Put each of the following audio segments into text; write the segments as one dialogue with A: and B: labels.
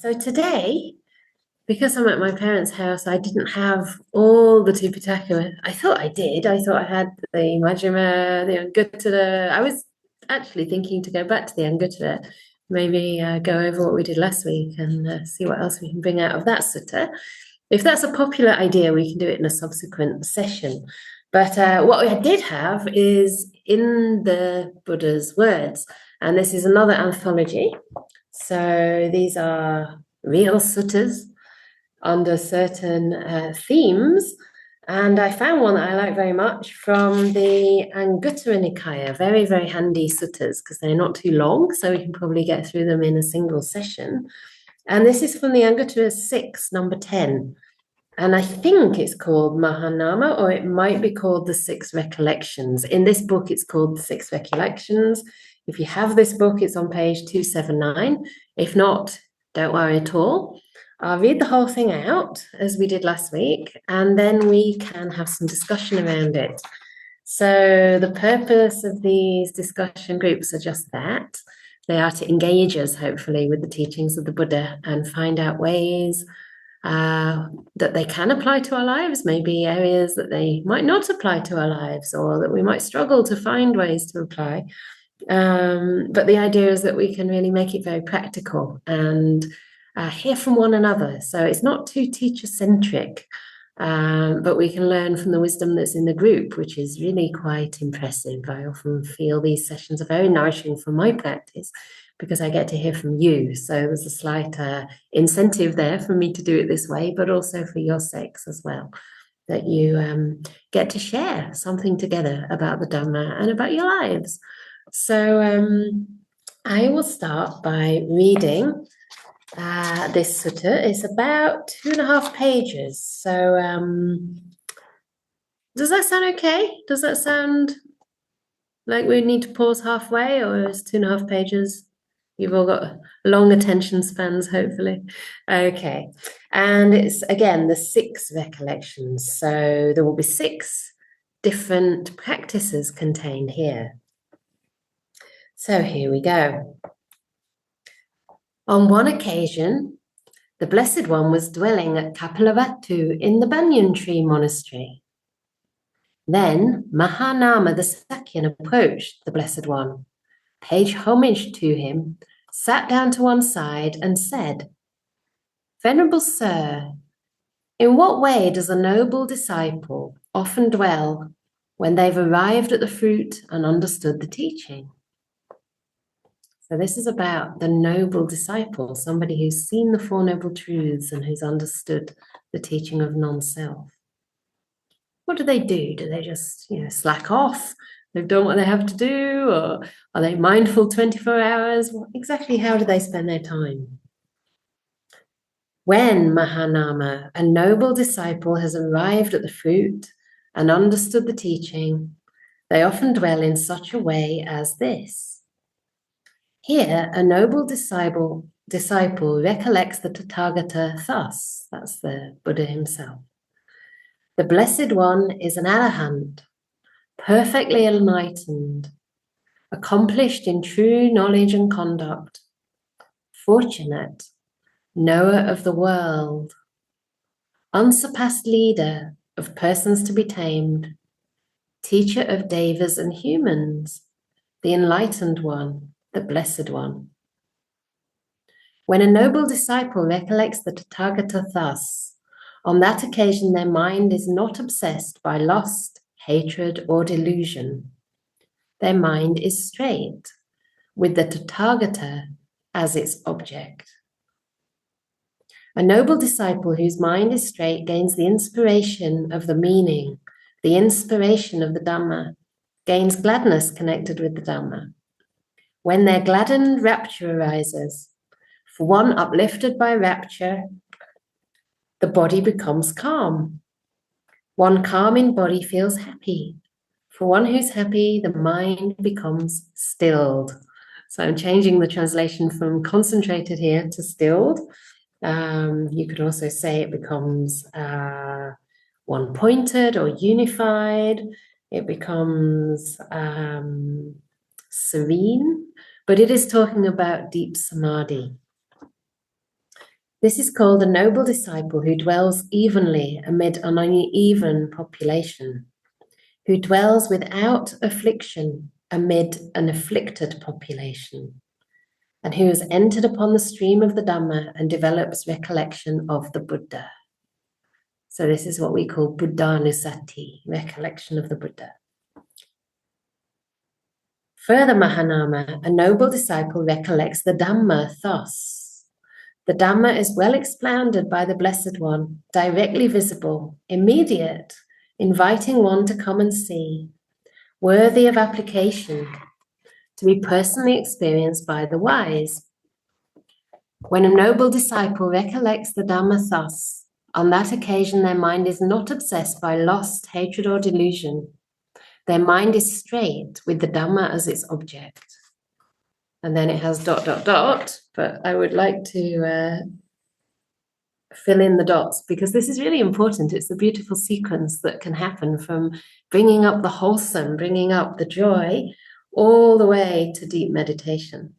A: So today, because I'm at my parents' house, I didn't have all the Tipitaka. I thought I did. I thought I had the Majjhima, the Anguttara. I was actually thinking to go back to the Anguttara, maybe go over what we did last week and see what else we can bring out of that sutta. If that's a popular idea, we can do it in a subsequent session. But what I did have is in the Buddha's words, and this is another anthology. So these are real suttas under certain themes. And I found one that I like very much from the Anguttara Nikaya. Very, very handy suttas because they're not too long, so we can probably get through them in a single session. And this is from the Anguttara 6, number 10. And I think it's called Mahanama, or it might be called the 6 Recollections. In this book, it's called the 6 Recollections. If you have this book, it's on page 279. If not, don't worry at all. I'll read the whole thing out as we did last week, and then we can have some discussion around it. So the purpose of these discussion groups are just that. They are to engage us, hopefully, with the teachings of the Buddha and find out ways that they can apply to our lives, maybe areas that they might not apply to our lives, or that we might struggle to find ways to apply. But the idea is that we can really make it very practical and hear from one another. So it's not too teacher-centric, but we can learn from the wisdom that's in the group, which is really quite impressive. I often feel these sessions are very nourishing for my practice because I get to hear from you. So there's a slight incentive there for me to do it this way, but also for your sakes as well, that you get to share something together about the Dhamma and about your lives. So I will start by reading this sutta. It's about 2.5 pages. So does that sound okay? Does that sound like we need to pause halfway, or is 2.5 pages? You've all got long attention spans, hopefully. Okay. And it's, again, the 6 recollections. So there will be 6 different practices contained here. So here we go. On one occasion, the Blessed One was dwelling at Kapilavatthu in the Banyan Tree Monastery. Then Mahanama the Sakyan approached the Blessed One, paid homage to him, sat down to one side and said, "Venerable Sir, in what way does a noble disciple often dwell when they've arrived at the fruit and understood the teaching?" So this is about the noble disciple, somebody who's seen the Four Noble Truths and who's understood the teaching of non-self. What do? Do they just, slack off? They've done what they have to do, or are they mindful 24 hours? Exactly how do they spend their time? When Mahanama, a noble disciple, has arrived at the fruit and understood the teaching, they often dwell in such a way as this. Here, a noble disciple recollects the Tathagata thus. That's the Buddha himself. The Blessed One is an Arahant, perfectly enlightened, accomplished in true knowledge and conduct, fortunate, knower of the world, unsurpassed leader of persons to be tamed, teacher of devas and humans, the enlightened one, the Blessed One. When a noble disciple recollects the Tathagata thus, on that occasion their mind is not obsessed by lust, hatred, or delusion. Their mind is straight, with the Tathagata as its object. A noble disciple whose mind is straight gains the inspiration of the meaning, the inspiration of the Dhamma, gains gladness connected with the Dhamma. When their gladdened rapture arises, for one uplifted by rapture, the body becomes calm. One calm in body feels happy. For one who's happy, the mind becomes stilled. So I'm changing the translation from concentrated here to stilled. You could also say it becomes one-pointed or unified. It becomes serene, but it is talking about deep samadhi. This is called a noble disciple who dwells evenly amid an uneven population, who dwells without affliction amid an afflicted population, and who has entered upon the stream of the Dhamma and develops recollection of the Buddha. So this is what we call Buddhanusati, recollection of the Buddha. Further, Mahanama, a noble disciple recollects the Dhamma thus. The Dhamma is well expounded by the Blessed One, directly visible, immediate, inviting one to come and see, worthy of application, to be personally experienced by the wise. When a noble disciple recollects the Dhamma thus, on that occasion their mind is not obsessed by lust, hatred, or delusion. Their mind is straight with the Dhamma as its object. And then it has ... but I would like to fill in the dots because this is really important. It's a beautiful sequence that can happen from bringing up the wholesome, bringing up the joy, all the way to deep meditation.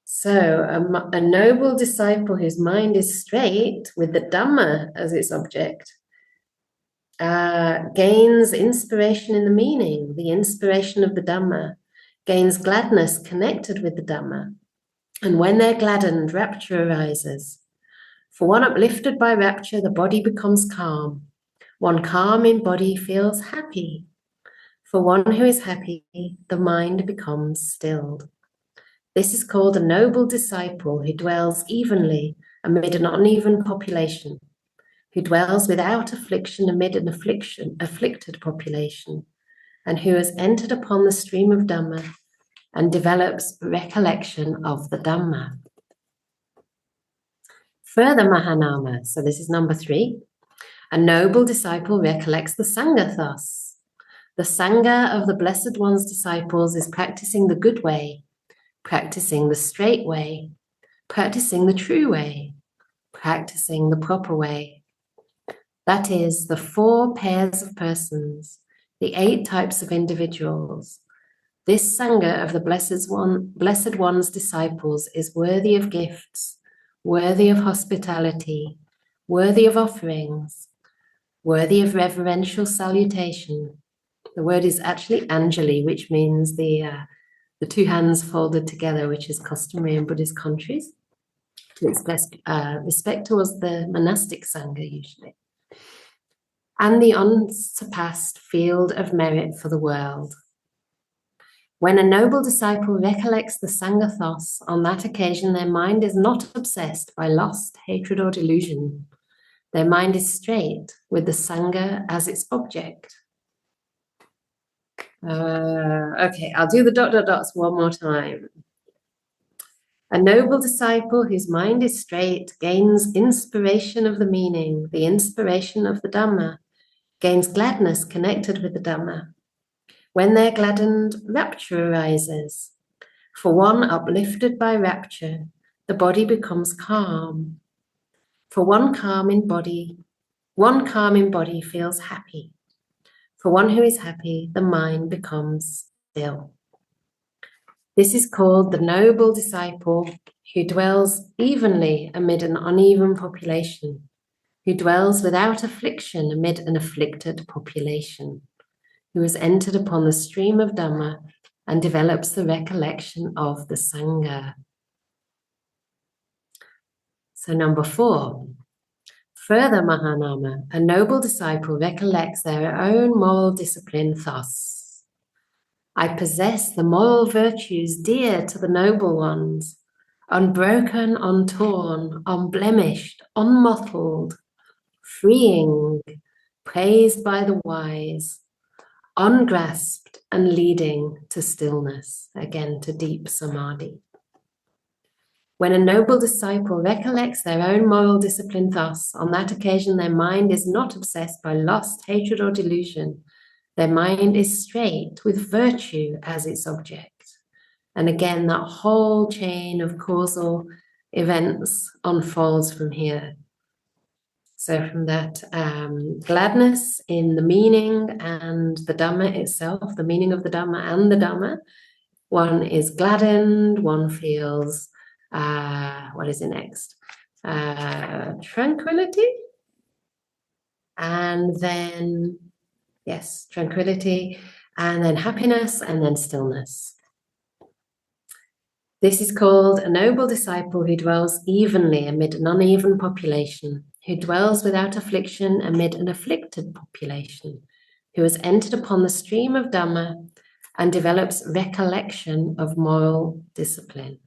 A: So a noble disciple whose mind is straight with the Dhamma as its object gains inspiration in the meaning, the inspiration of the Dhamma, gains gladness connected with the Dhamma. And when they're gladdened, rapture arises. For one uplifted by rapture, the body becomes calm. One calm in body feels happy. For one who is happy, the mind becomes stilled. This is called a noble disciple who dwells evenly amid an uneven population, who dwells without affliction amid an afflicted population, and who has entered upon the stream of Dhamma and develops recollection of the Dhamma. Further, Mahanama, so this is number 3, a noble disciple recollects the Sangha thus. The Sangha of the Blessed One's disciples is practicing the good way, practicing the straight way, practicing the true way, practicing the proper way. That is, the 4 pairs of persons, the 8 types of individuals. This Sangha of the Blessed One's disciples is worthy of gifts, worthy of hospitality, worthy of offerings, worthy of reverential salutation. The word is actually Anjali, which means the 2 hands folded together, which is customary in Buddhist countries, to express respect towards the monastic Sangha usually. And the unsurpassed field of merit for the world. When a noble disciple recollects the Sangha thus, on that occasion their mind is not obsessed by lust, hatred, or delusion. Their mind is straight with the Sangha as its object. Okay, I'll do the ... dots one more time. A noble disciple whose mind is straight gains inspiration of the meaning, the inspiration of the Dhamma, gains gladness connected with the Dhamma. When they're gladdened, rapture arises. For one uplifted by rapture, the body becomes calm. For one calm in body feels happy. For one who is happy, the mind becomes still. This is called the noble disciple who dwells evenly amid an uneven population, who dwells without affliction amid an afflicted population, who has entered upon the stream of Dhamma and develops the recollection of the Sangha. So number 4. Further, Mahanama, a noble disciple recollects their own moral discipline thus. I possess the moral virtues dear to the noble ones, unbroken, untorn, unblemished, unmottled, freeing, praised by the wise, ungrasped and leading to stillness, again to deep samadhi. When a noble disciple recollects their own moral discipline thus, on that occasion their mind is not obsessed by lust, hatred, or delusion. Their mind is straight with virtue as its object. And again, that whole chain of causal events unfolds from here. So from that gladness in the meaning and the Dhamma itself, the meaning of the Dhamma and the Dhamma, one is gladdened, one feels, what is it next? tranquility, and then, yes, tranquility, and then happiness, and then stillness. This is called a noble disciple who dwells evenly amid an uneven population, who dwells without affliction amid an afflicted population, who has entered upon the stream of Dhamma and develops recollection of moral discipline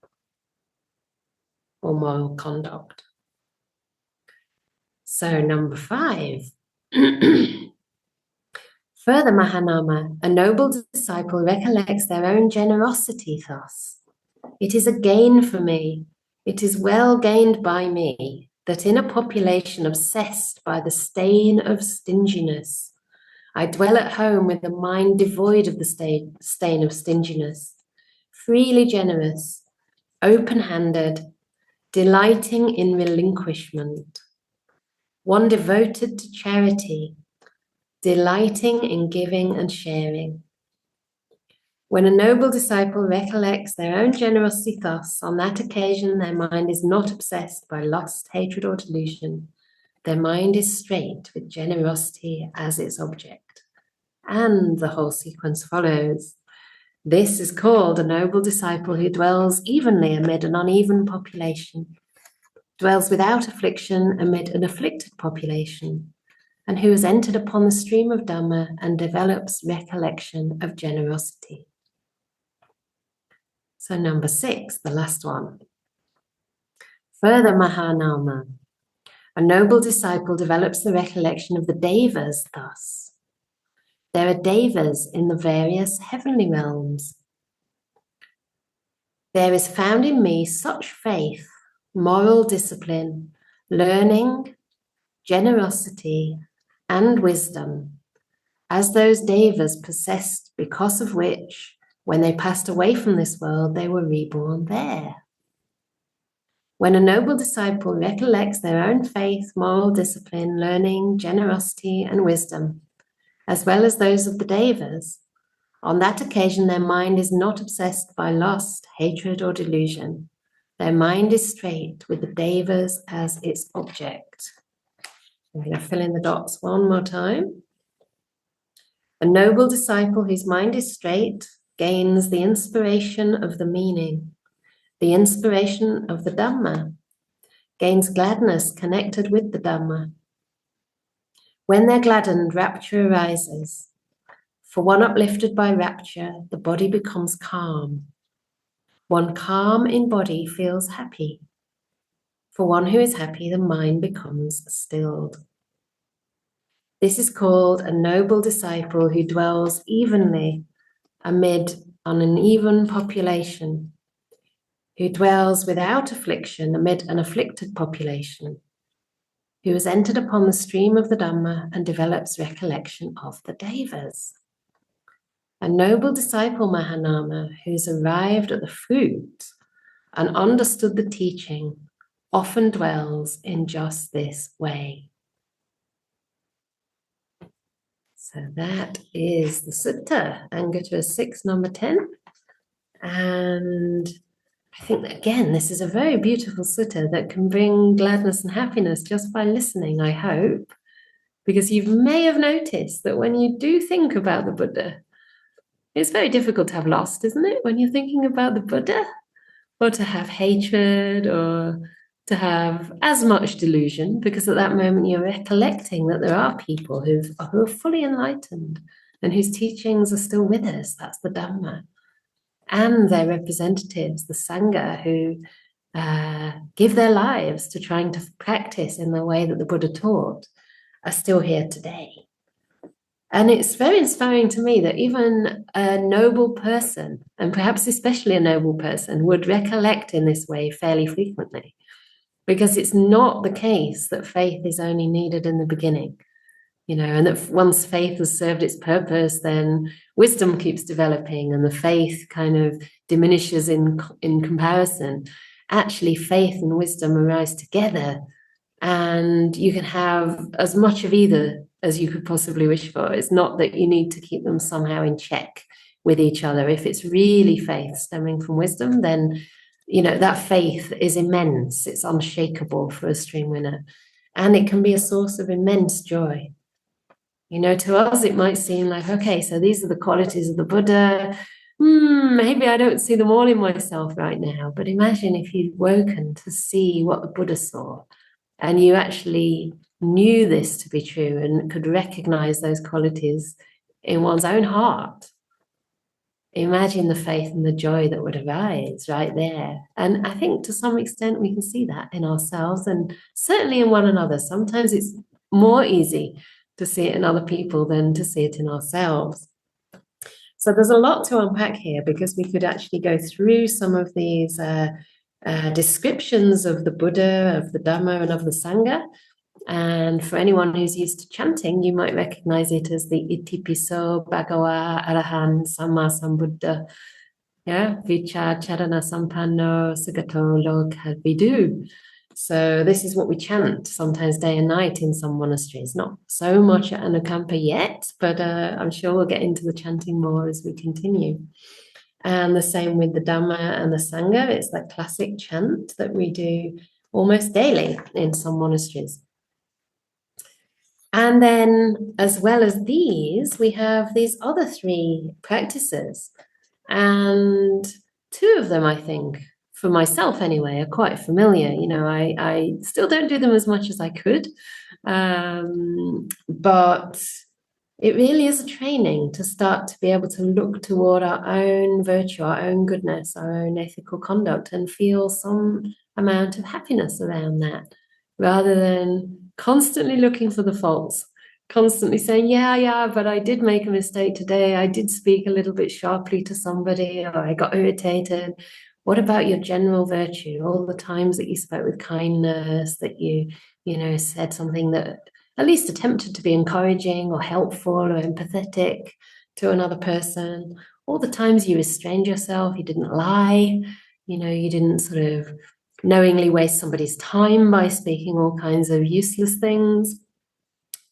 A: or moral conduct. So number 5. Further, Mahanama, a noble disciple recollects their own generosity thus. It is a gain for me, it is well gained by me, that in a population obsessed by the stain of stinginess, I dwell at home with a mind devoid of the stain of stinginess, freely generous, open-handed, delighting in relinquishment, one devoted to charity, delighting in giving and sharing. When a noble disciple recollects their own generosity thus, on that occasion their mind is not obsessed by lust, hatred, or delusion. Their mind is straight with generosity as its object. And the whole sequence follows. This is called a noble disciple who dwells evenly amid an uneven population, dwells without affliction amid an afflicted population, and who has entered upon the stream of Dhamma and develops recollection of generosity. So number 6, the last one. Further, Mahanama, a noble disciple develops the recollection of the devas thus. There are devas in the various heavenly realms. There is found in me such faith, moral discipline, learning, generosity, and wisdom as those devas possessed, because of which, when they passed away from this world, they were reborn there. When a noble disciple recollects their own faith, moral discipline, learning, generosity, and wisdom, as well as those of the devas, on that occasion their mind is not obsessed by lust, hatred, or delusion. Their mind is straight with the devas as its object. I'm going to fill in the dots one more time. A noble disciple whose mind is straight gains the inspiration of the meaning, the inspiration of the Dhamma, gains gladness connected with the Dhamma. When they're gladdened, rapture arises. For one uplifted by rapture, the body becomes calm. One calm in body feels happy. For one who is happy, the mind becomes stilled. This is called a noble disciple who dwells evenly amid an uneven population, who dwells without affliction amid an afflicted population, who has entered upon the stream of the Dhamma and develops recollection of the devas. A noble disciple, Mahanama, who's arrived at the fruit and understood the teaching, often dwells in just this way. So that is the Sutta, Anguttara 6, number 10. And I think that, again, this is a very beautiful sutta that can bring gladness and happiness just by listening, I hope. Because you may have noticed that when you do think about the Buddha, it's very difficult to have lust, isn't it? When you're thinking about the Buddha, or to have hatred, or to have as much delusion, because at that moment you're recollecting that there are people who are fully enlightened and whose teachings are still with us. That's the Dhamma. And their representatives, the Sangha, who give their lives to trying to practice in the way that the Buddha taught, are still here today. And it's very inspiring to me that even a noble person, and perhaps especially a noble person, would recollect in this way fairly frequently. Because it's not the case that faith is only needed in the beginning, and that once faith has served its purpose, then wisdom keeps developing and the faith kind of diminishes in comparison. Actually, faith and wisdom arise together, and you can have as much of either as you could possibly wish for. It's not that you need to keep them somehow in check with each other. If it's really faith stemming from wisdom, then that faith is immense. It's unshakable for a stream winner. And it can be a source of immense joy. To us, it might seem like, okay, so these are the qualities of the Buddha. Maybe I don't see them all in myself right now. But imagine if you'd woken to see what the Buddha saw, and you actually knew this to be true and could recognize those qualities in one's own heart. Imagine the faith and the joy that would arise right there. And I think to some extent we can see that in ourselves and certainly in one another. Sometimes it's more easy to see it in other people than to see it in ourselves. So there's a lot to unpack here, because we could actually go through some of these descriptions of the Buddha, of the Dhamma, and of the Sangha. And for anyone who's used to chanting, you might recognize it as the Itipiso Bhagava Arahan Samma Sambuddha. Yeah, Vicha Charana Sampanno Sugato Lokadvidu. So this is what we chant sometimes day and night in some monasteries. Not so much at Anukampa yet, but I'm sure we'll get into the chanting more as we continue. And the same with the Dhamma and the Sangha. It's that classic chant that we do almost daily in some monasteries. And then, as well as these, we have these other three practices. And two of them, I think, for myself anyway, are quite familiar. I still don't do them as much as I could. But it really is a training to start to be able to look toward our own virtue, our own goodness, our own ethical conduct, and feel some amount of happiness around that, rather than constantly looking for the faults, constantly saying, yeah, but I did make a mistake today. I did speak a little bit sharply to somebody, or I got irritated. What about your general virtue? All the times that you spoke with kindness, that you said something that at least attempted to be encouraging or helpful or empathetic to another person. All the times you restrained yourself, you didn't lie, you didn't sort of knowingly waste somebody's time by speaking all kinds of useless things,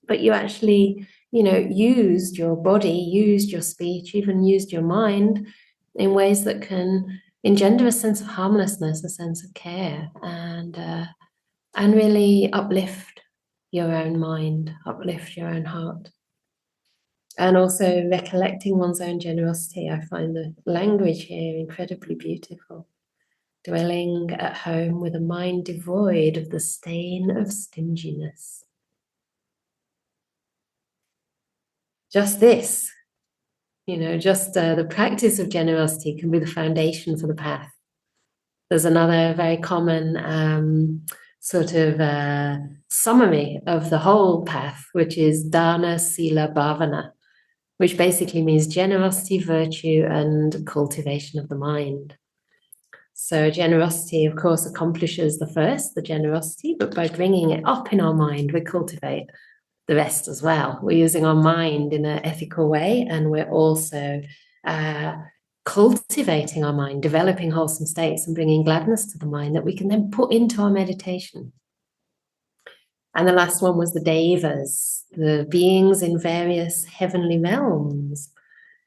A: but you actually, used your body, used your speech, even used your mind in ways that can engender a sense of harmlessness, a sense of care, and really uplift your own mind, uplift your own heart. And also recollecting one's own generosity. I find the language here incredibly beautiful. Dwelling at home with a mind devoid of the stain of stinginess. Just this, the practice of generosity can be the foundation for the path. There's another very common summary of the whole path, which is Dana, Sila, Bhavana, which basically means generosity, virtue, and cultivation of the mind. So generosity, of course, accomplishes the generosity, but by bringing it up in our mind, we cultivate the rest as well. We're using our mind in an ethical way, and we're also cultivating our mind, developing wholesome states and bringing gladness to the mind that we can then put into our meditation. And the last one was the devas, the beings in various heavenly realms.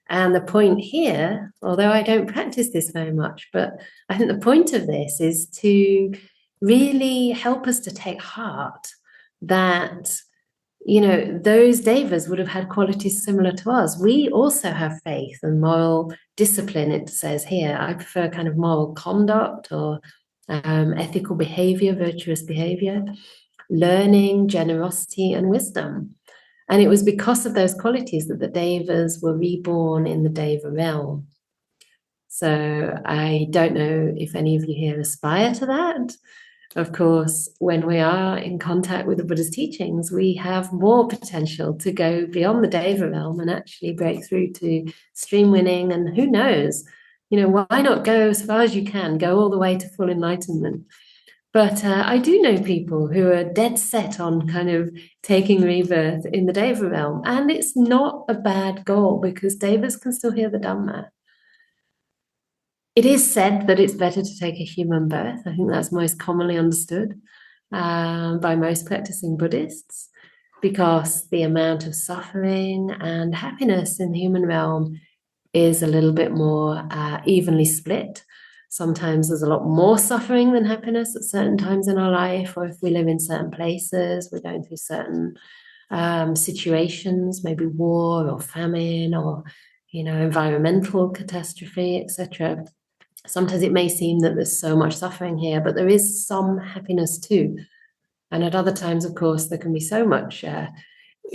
A: And the point here, although I don't practice this very much, but I think the point of this is to really help us to take heart that, those devas would have had qualities similar to us. We also have faith and moral discipline, it says here. I prefer kind of moral conduct or ethical behavior, virtuous behavior, learning, generosity, and wisdom. And it was because of those qualities that the devas were reborn in the deva realm. So I don't know if any of you here aspire to that. Of course, when we are in contact with the Buddha's teachings, we have more potential to go beyond the deva realm and actually break through to stream winning. And who knows, why not go as far as you can, go all the way to full enlightenment. But I do know people who are dead set on kind of taking rebirth in the Deva realm. And it's not a bad goal, because Devas can still hear the Dhamma. It is said that it's better to take a human birth. I think that's most commonly understood by most practicing Buddhists, because the amount of suffering and happiness in the human realm is a little bit more evenly split. Sometimes there's a lot more suffering than happiness at certain times in our life, or if we live in certain places, we're going through certain situations, maybe war or famine or, environmental catastrophe, etc. Sometimes it may seem that there's so much suffering here, but there is some happiness too. And at other times, of course, there can be so much,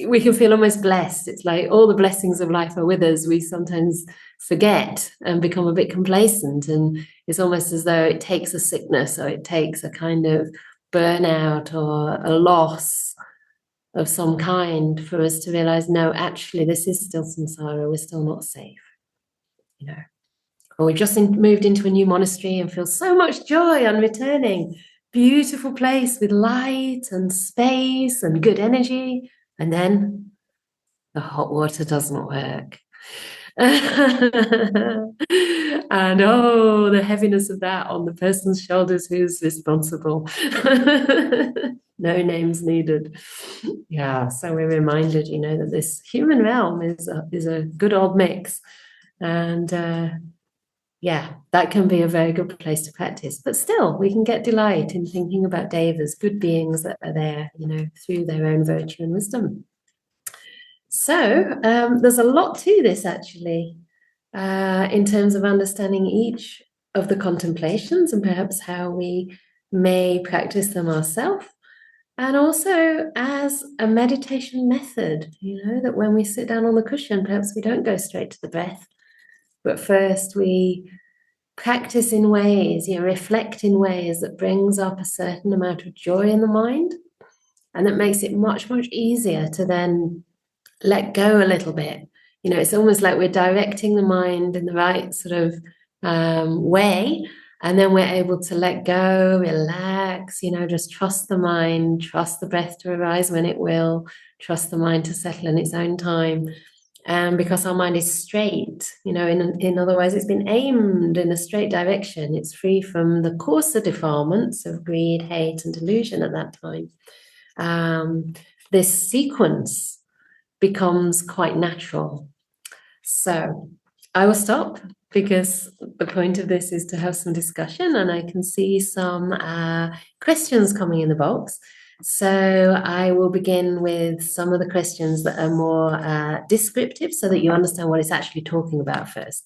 A: we can feel almost blessed. It's like all the blessings of life are with us. We sometimes forget and become a bit complacent. And it's almost as though it takes a sickness or it takes a kind of burnout or a loss of some kind for us to realize, no, actually, this is still samsara. We're still not safe, Or we've just moved into a new monastery and feel so much joy on returning. Beautiful place with light and space and good energy. And then the hot water doesn't work. And the heaviness of that on the person's shoulders who's responsible. No names needed. Yeah, so we're reminded, that this human realm is a good old mix. And that can be a very good place to practice. But still, we can get delight in thinking about devas, good beings that are there, through their own virtue and wisdom. So there's a lot to this, actually, in terms of understanding each of the contemplations and perhaps how we may practice them ourselves. And also as a meditation method, that when we sit down on the cushion, perhaps we don't go straight to the breath, but first we practice in ways, reflect in ways that brings up a certain amount of joy in the mind, and that makes it much, much easier to then let go a little bit. It's almost like we're directing the mind in the right sort of way, and then we're able to let go, relax, just trust the mind, trust the breath to arise when it will, trust the mind to settle in its own time. And because our mind is straight, in other words, it's been aimed in a straight direction. It's free from the coarser defilements of greed, hate, and delusion at that time. This sequence becomes quite natural. So I will stop because the point of this is to have some discussion, and I can see some questions coming in the box. So I will begin with some of the questions that are more descriptive so that you understand what it's actually talking about first.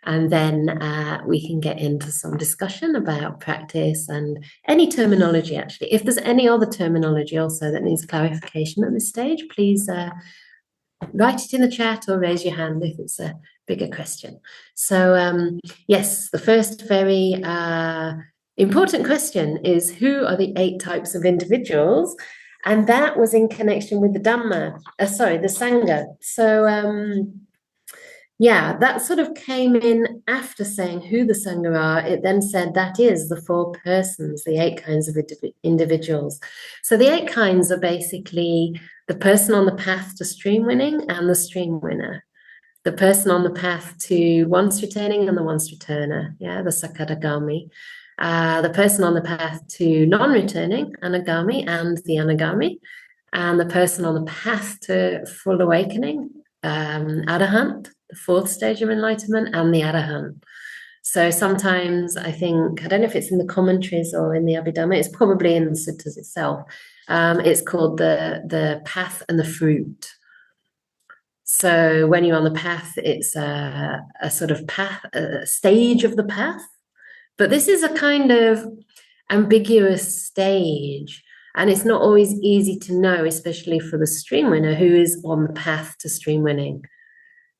A: And then we can get into some discussion about practice and any terminology, actually. If there's any other terminology also that needs clarification at this stage, please write it in the chat or raise your hand if it's a bigger question. So yes, the first very important question is, who are the 8 types of individuals? And that was in connection with the Dhamma, the Sangha. So that sort of came in after saying who the Sangha are. It then said that is the 4 persons, the 8 kinds of individuals. So the 8 kinds are basically the person on the path to stream winning and the stream winner, the person on the path to once returning and the once returner, the Sakadagami, the person on the path to non-returning, Anagami, and the Anagami, and the person on the path to full awakening, Arahant, the 4th stage of enlightenment, and the Arahant. So sometimes I don't know if it's in the commentaries or in the Abhidhamma, it's probably in the suttas itself. It's called the path and the fruit. So when you're on the path, it's a sort of path, a stage of the path. But this is a kind of ambiguous stage. And it's not always easy to know, especially for the stream winner who is on the path to stream winning.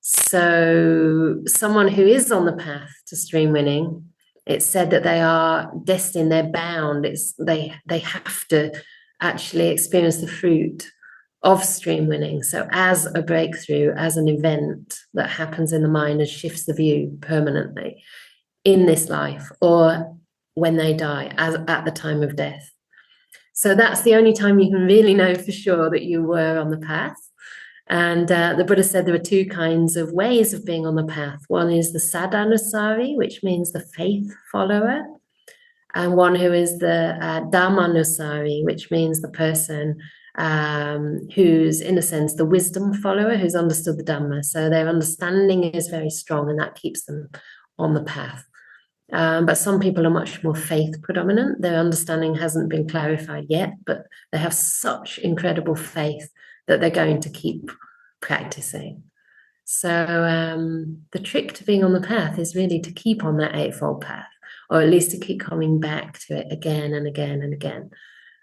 A: So someone who is on the path to stream winning, it's said that they are destined, they're bound. They have to actually experience the fruit of stream winning. So as a breakthrough, as an event that happens in the mind and shifts the view permanently in this life, or when they die, as at the time of death. So that's the only time you can really know for sure that you were on the path. And the Buddha said there are 2 kinds of ways of being on the path. One is the sadhanusari, which means the faith follower, and one who is the dhammanusari, which means the person who's, in a sense, the wisdom follower, who's understood the Dhamma. So their understanding is very strong, and that keeps them on the path. But some people are much more faith predominant. Their understanding hasn't been clarified yet, but they have such incredible faith that they're going to keep practicing. So the trick to being on the path is really to keep on that eightfold path, or at least to keep coming back to it again and again and again.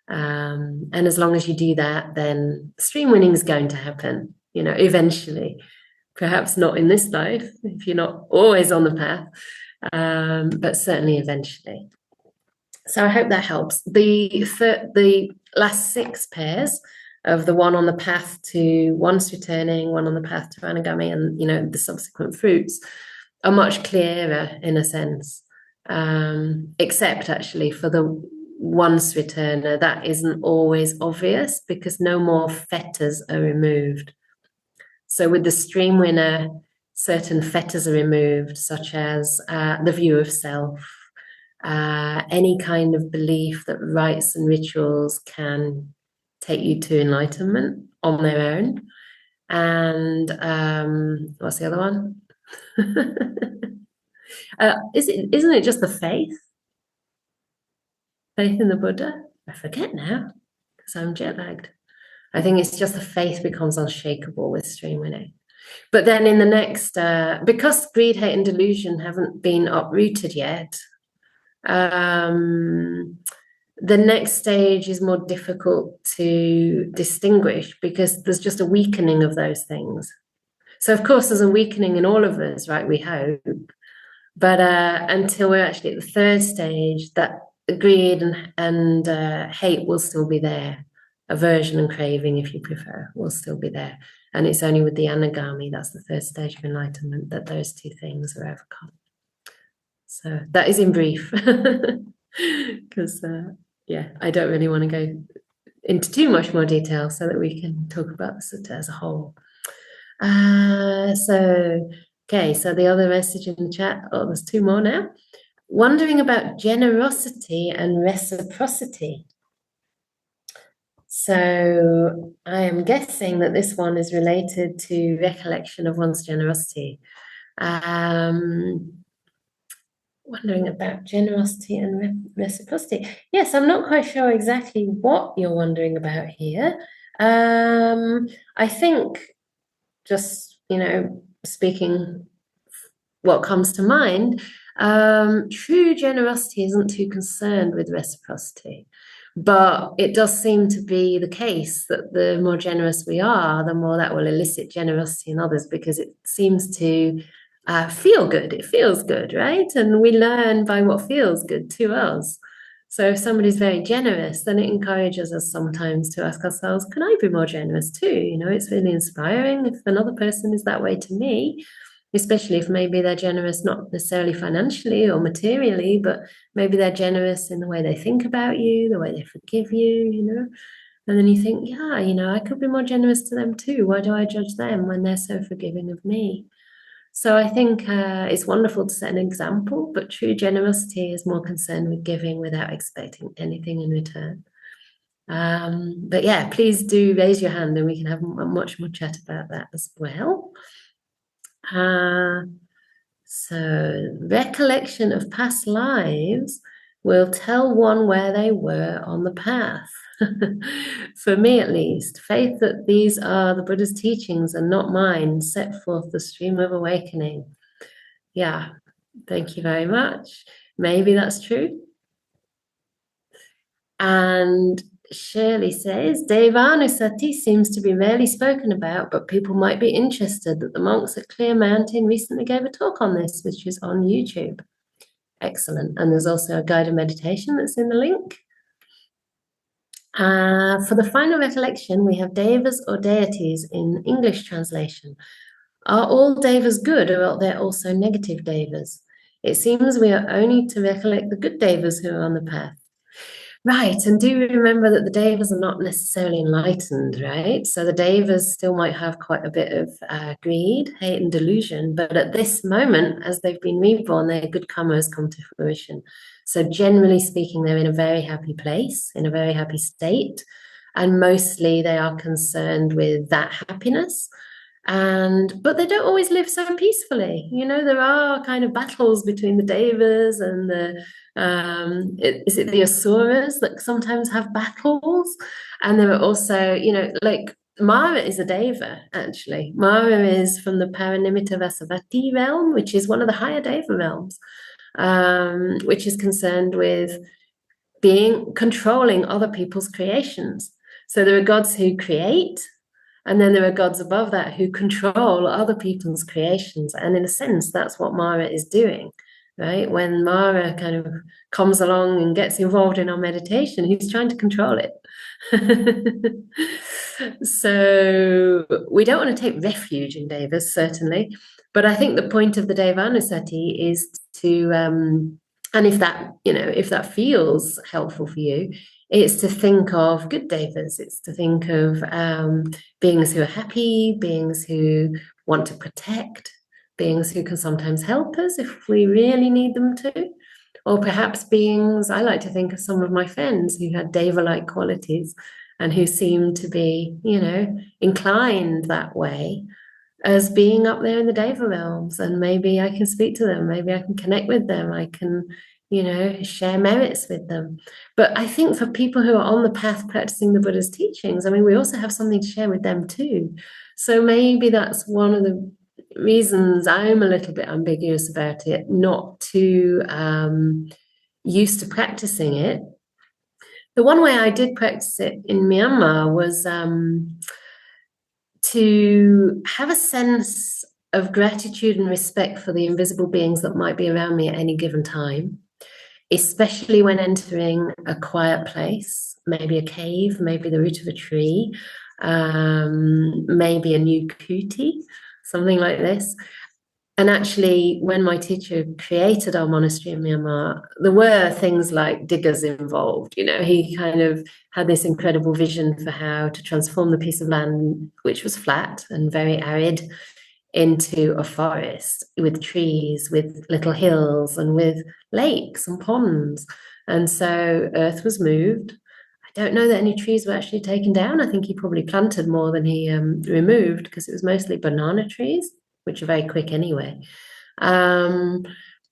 A: And as long as you do that, then stream winning is going to happen, eventually. Perhaps not in this life, if you're not always on the path, but certainly eventually. So I hope that helps. The last 6 pairs of the one on the path to once returning, one on the path to anagami, and the subsequent fruits are much clearer in a sense, except actually for the once returner, that isn't always obvious because no more fetters are removed. So with the stream winner, certain fetters are removed, such as the view of self, any kind of belief that rites and rituals can take you to enlightenment on their own. And what's the other one? Isn't it just the faith? Faith in the Buddha? I forget now because I'm jet lagged. I think it's just the faith becomes unshakable with stream winning. But then in the next, because greed, hate, and delusion haven't been uprooted yet, the next stage is more difficult to distinguish because there's just a weakening of those things. So of course there's a weakening in all of us, right? We hope. But until we're actually at the third stage, that greed and hate will still be there. Aversion and craving, if you prefer, will still be there. And it's only with the anagami, that's the third stage of enlightenment, that those 2 things are overcome. So that is in brief. Because, I don't really want to go into too much more detail so that we can talk about the sutta as a whole. So the other message in the chat, there's 2 more now. Wondering about generosity and reciprocity. So I am guessing that this one is related to recollection of one's generosity. Wondering about generosity and reciprocity. Yes, I'm not quite sure exactly what you're wondering about here. I think just, speaking what comes to mind, true generosity isn't too concerned with reciprocity. But it does seem to be the case that the more generous we are, the more that will elicit generosity in others because it seems to feel good. It feels good, right? And we learn by what feels good to us. So if somebody's very generous, then it encourages us sometimes to ask ourselves, can I be more generous too? It's really inspiring if another person is that way to me, especially if maybe they're generous, not necessarily financially or materially, but maybe they're generous in the way they think about you, the way they forgive you, and then you think, I could be more generous to them too. Why do I judge them when they're so forgiving of me? So I think it's wonderful to set an example, but true generosity is more concerned with giving without expecting anything in return. But yeah, please do raise your hand and we can have much more chat about that as well. So recollection of past lives will tell one where they were on the path. For me at least, faith that these are the Buddha's teachings and not mine set forth the stream of awakening. Yeah, thank you very much. Maybe that's true. And Shirley says, Devanusati seems to be rarely spoken about, but people might be interested that the monks at Clear Mountain recently gave a talk on this, which is on YouTube. Excellent. And there's also a guided meditation that's in the link. For the final recollection, we have devas or deities in English translation. Are all devas good, or are there also negative devas? It seems we are only to recollect the good devas who are on the path. Right, and do remember that the devas are not necessarily enlightened, right? So the devas still might have quite a bit of greed, hate, and delusion, but at this moment, as they've been reborn, their good karma has come to fruition. So generally speaking, they're in a very happy place, in a very happy state, and mostly they are concerned with that happiness. But they don't always live so peacefully. There are kind of battles between the devas and is it the asuras that sometimes have battles? And there are also, like Mara is a deva, actually. Mara is from the Paranimitta Vasavati realm, which is one of the higher deva realms, which is concerned with being controlling other people's creations. So there are gods who create, and then there are gods above that who control other people's creations. And in a sense, that's what Mara is doing, right? When Mara kind of comes along and gets involved in our meditation, he's trying to control it. So we don't want to take refuge in devas, certainly. But I think the point of the Devanusati is to, and if that feels helpful for you, it's to think of good devas. It's to think of beings who are happy, beings who want to protect, beings who can sometimes help us if we really need them to. Or perhaps beings, I like to think of some of my friends who had deva-like qualities and who seemed to be, inclined that way as being up there in the deva realms. And maybe I can speak to them, maybe I can connect with them, I can, share merits with them. But I think for people who are on the path practicing the Buddha's teachings, I mean, we also have something to share with them too. So maybe that's one of the reasons I'm a little bit ambiguous about it, not too used to practicing it. The one way I did practice it in Myanmar was to have a sense of gratitude and respect for the invisible beings that might be around me at any given time, especially when entering a quiet place, maybe a cave, maybe the root of a tree, maybe a new kuti, something like this. And actually, when my teacher created our monastery in Myanmar, there were things like diggers involved. He kind of had this incredible vision for how to transform the piece of land, which was flat and very arid, into a forest with trees, with little hills, and with lakes and ponds. And so earth was moved. I don't know that any trees were actually taken down. I think he probably planted more than he removed, because it was mostly banana trees, which are very quick anyway.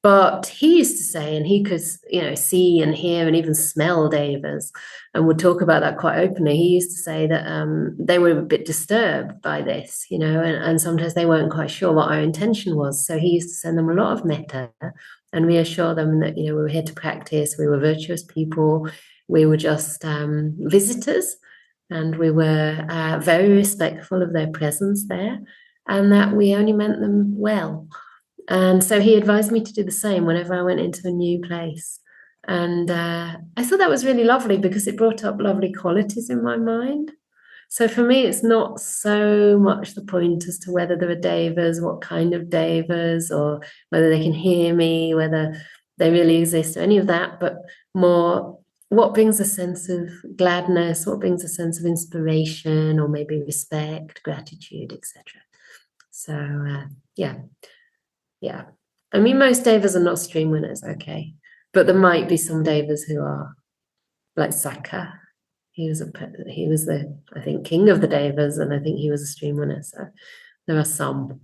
A: But he used to say, and he could, see and hear and even smell devas, and would talk about that quite openly. He used to say that they were a bit disturbed by this, and sometimes they weren't quite sure what our intention was. So he used to send them a lot of metta and reassure them that, we were here to practice, we were virtuous people, we were just visitors, and we were very respectful of their presence there, and that we only meant them well. And so he advised me to do the same whenever I went into a new place. And I thought that was really lovely, because it brought up lovely qualities in my mind. So for me, it's not so much the point as to whether there are devas, what kind of devas, or whether they can hear me, whether they really exist, or any of that, but more what brings a sense of gladness, what brings a sense of inspiration, or maybe respect, gratitude, etc. So yeah. I mean, most devas are not stream winners, okay, but there might be some devas who are, like Saka. He was the, I think, king of the devas, and I think he was a stream winner. So there are some,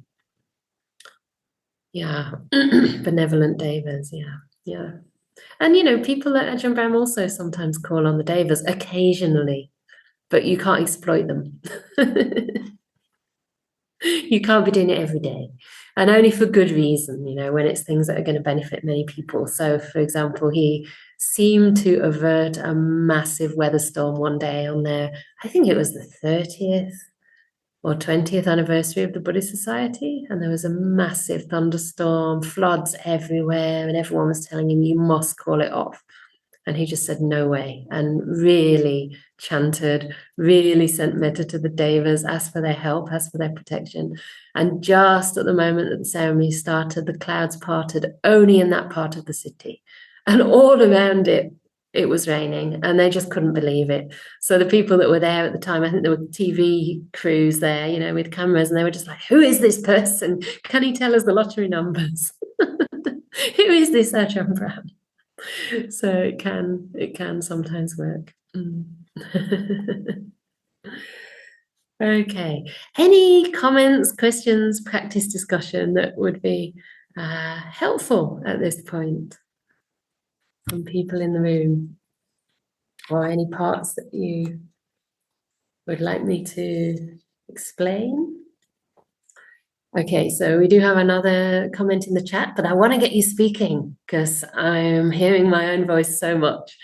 A: benevolent devas, yeah. And people at Ajahn Brahm also sometimes call on the devas occasionally, but you can't exploit them. You can't be doing it every day, and only for good reason, when it's things that are going to benefit many people. So, for example, he seemed to avert a massive weather storm one day on I think it was the 30th or 20th anniversary of the Buddhist Society, and there was a massive thunderstorm, floods everywhere, and everyone was telling him, you must call it off. And he just said, no way, and really chanted, really sent metta to the devas, asked for their help, asked for their protection. And just at the moment that the ceremony started, the clouds parted only in that part of the city. And all around it was raining, and they just couldn't believe it. So the people that were there at the time, I think there were TV crews there, with cameras, and they were just like, who is this person? Can he tell us the lottery numbers? Who is this Ajahn Brahm? So it can sometimes work. Okay. Any comments, questions, practice discussion that would be helpful at this point from people in the room? Or any parts that you would like me to explain? Okay, so we do have another comment in the chat, but I want to get you speaking because I'm hearing my own voice so much.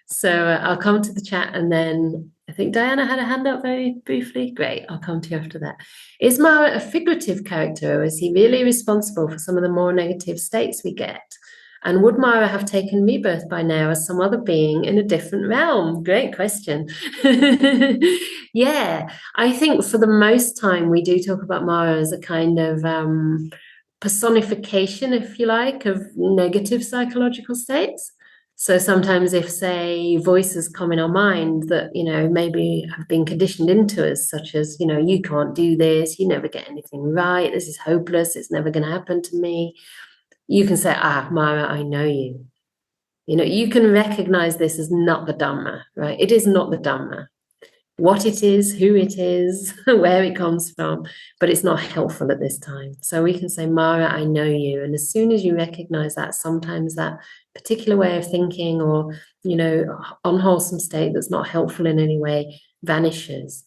A: So I'll come to the chat, and then I think Diana had a hand up very briefly. Great, I'll come to you after that. Is Mara a figurative character, or is he really responsible for some of the more negative states we get? And would Mara have taken rebirth by now as some other being in a different realm? Great question. Yeah, I think for the most time we do talk about Mara as a kind of personification, if you like, of negative psychological states. So sometimes if, say, voices come in our mind that, maybe have been conditioned into us, such as, you can't do this, you never get anything right, this is hopeless, it's never going to happen to me. You can say, Mara, I know you. You can recognize this as not the Dhamma, right? It is not the Dhamma. What it is, who it is, where it comes from, but it's not helpful at this time. So we can say, Mara, I know you. And as soon as you recognize that, sometimes that particular way of thinking or, unwholesome state that's not helpful in any way vanishes.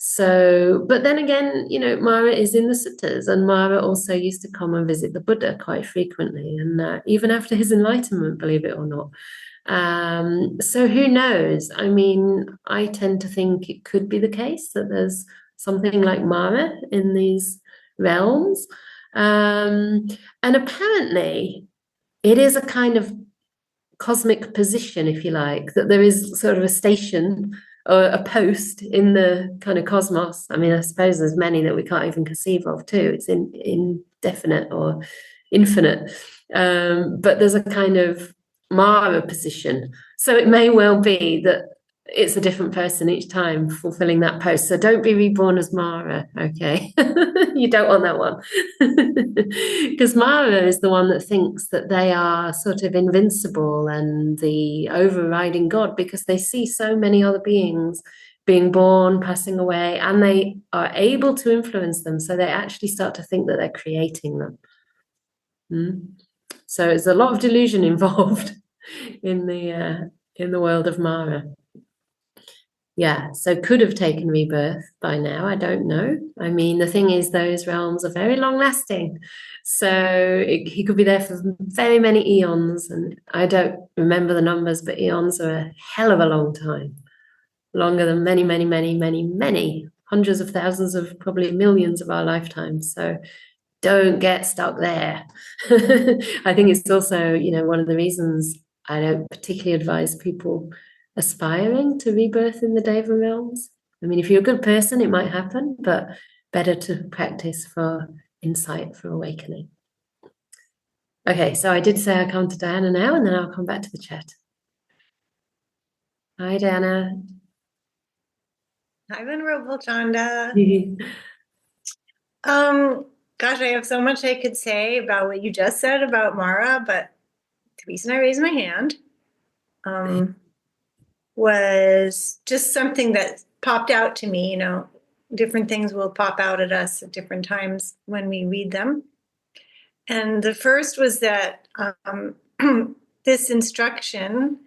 A: So, but then again, Mara is in the suttas, and Mara also used to come and visit the Buddha quite frequently, and even after his enlightenment, believe it or not. So who knows? I mean, I tend to think it could be the case that there's something like Mara in these realms. And apparently, it is a kind of cosmic position, if you like, that there is sort of a station or a post in the kind of cosmos. I mean, I suppose there's many that we can't even conceive of too. It's indefinite or infinite. But there's a kind of Mara position. So it may well be that it's a different person each time fulfilling that post. So don't be reborn as Mara, okay? You don't want that one. Because Mara is the one that thinks that they are sort of invincible and the overriding God because they see so many other beings being born, passing away, and they are able to influence them. So they actually start to think that they're creating them. So there's a lot of delusion involved in the world of Mara. Yeah, so could have taken rebirth by now. I don't know. I mean, the thing is, those realms are very long lasting. So he could be there for very many eons. And I don't remember the numbers, but eons are a hell of a long time. Longer than many, many, many, many, many hundreds of thousands of probably millions of our lifetimes. So don't get stuck there. I think it's also, one of the reasons I don't particularly advise people aspiring to rebirth in the Deva realms. I mean, if you're a good person, it might happen, but better to practice for insight, for awakening. Okay, so I did say I'll come to Diana now, and then I'll come back to the chat. Hi, Diana.
B: Hi, Venerable Chanda. Gosh, I have so much I could say about what you just said about Mara, but the reason I raised my hand was just something that popped out to me. Different things will pop out at us at different times when we read them. And the first was that this instruction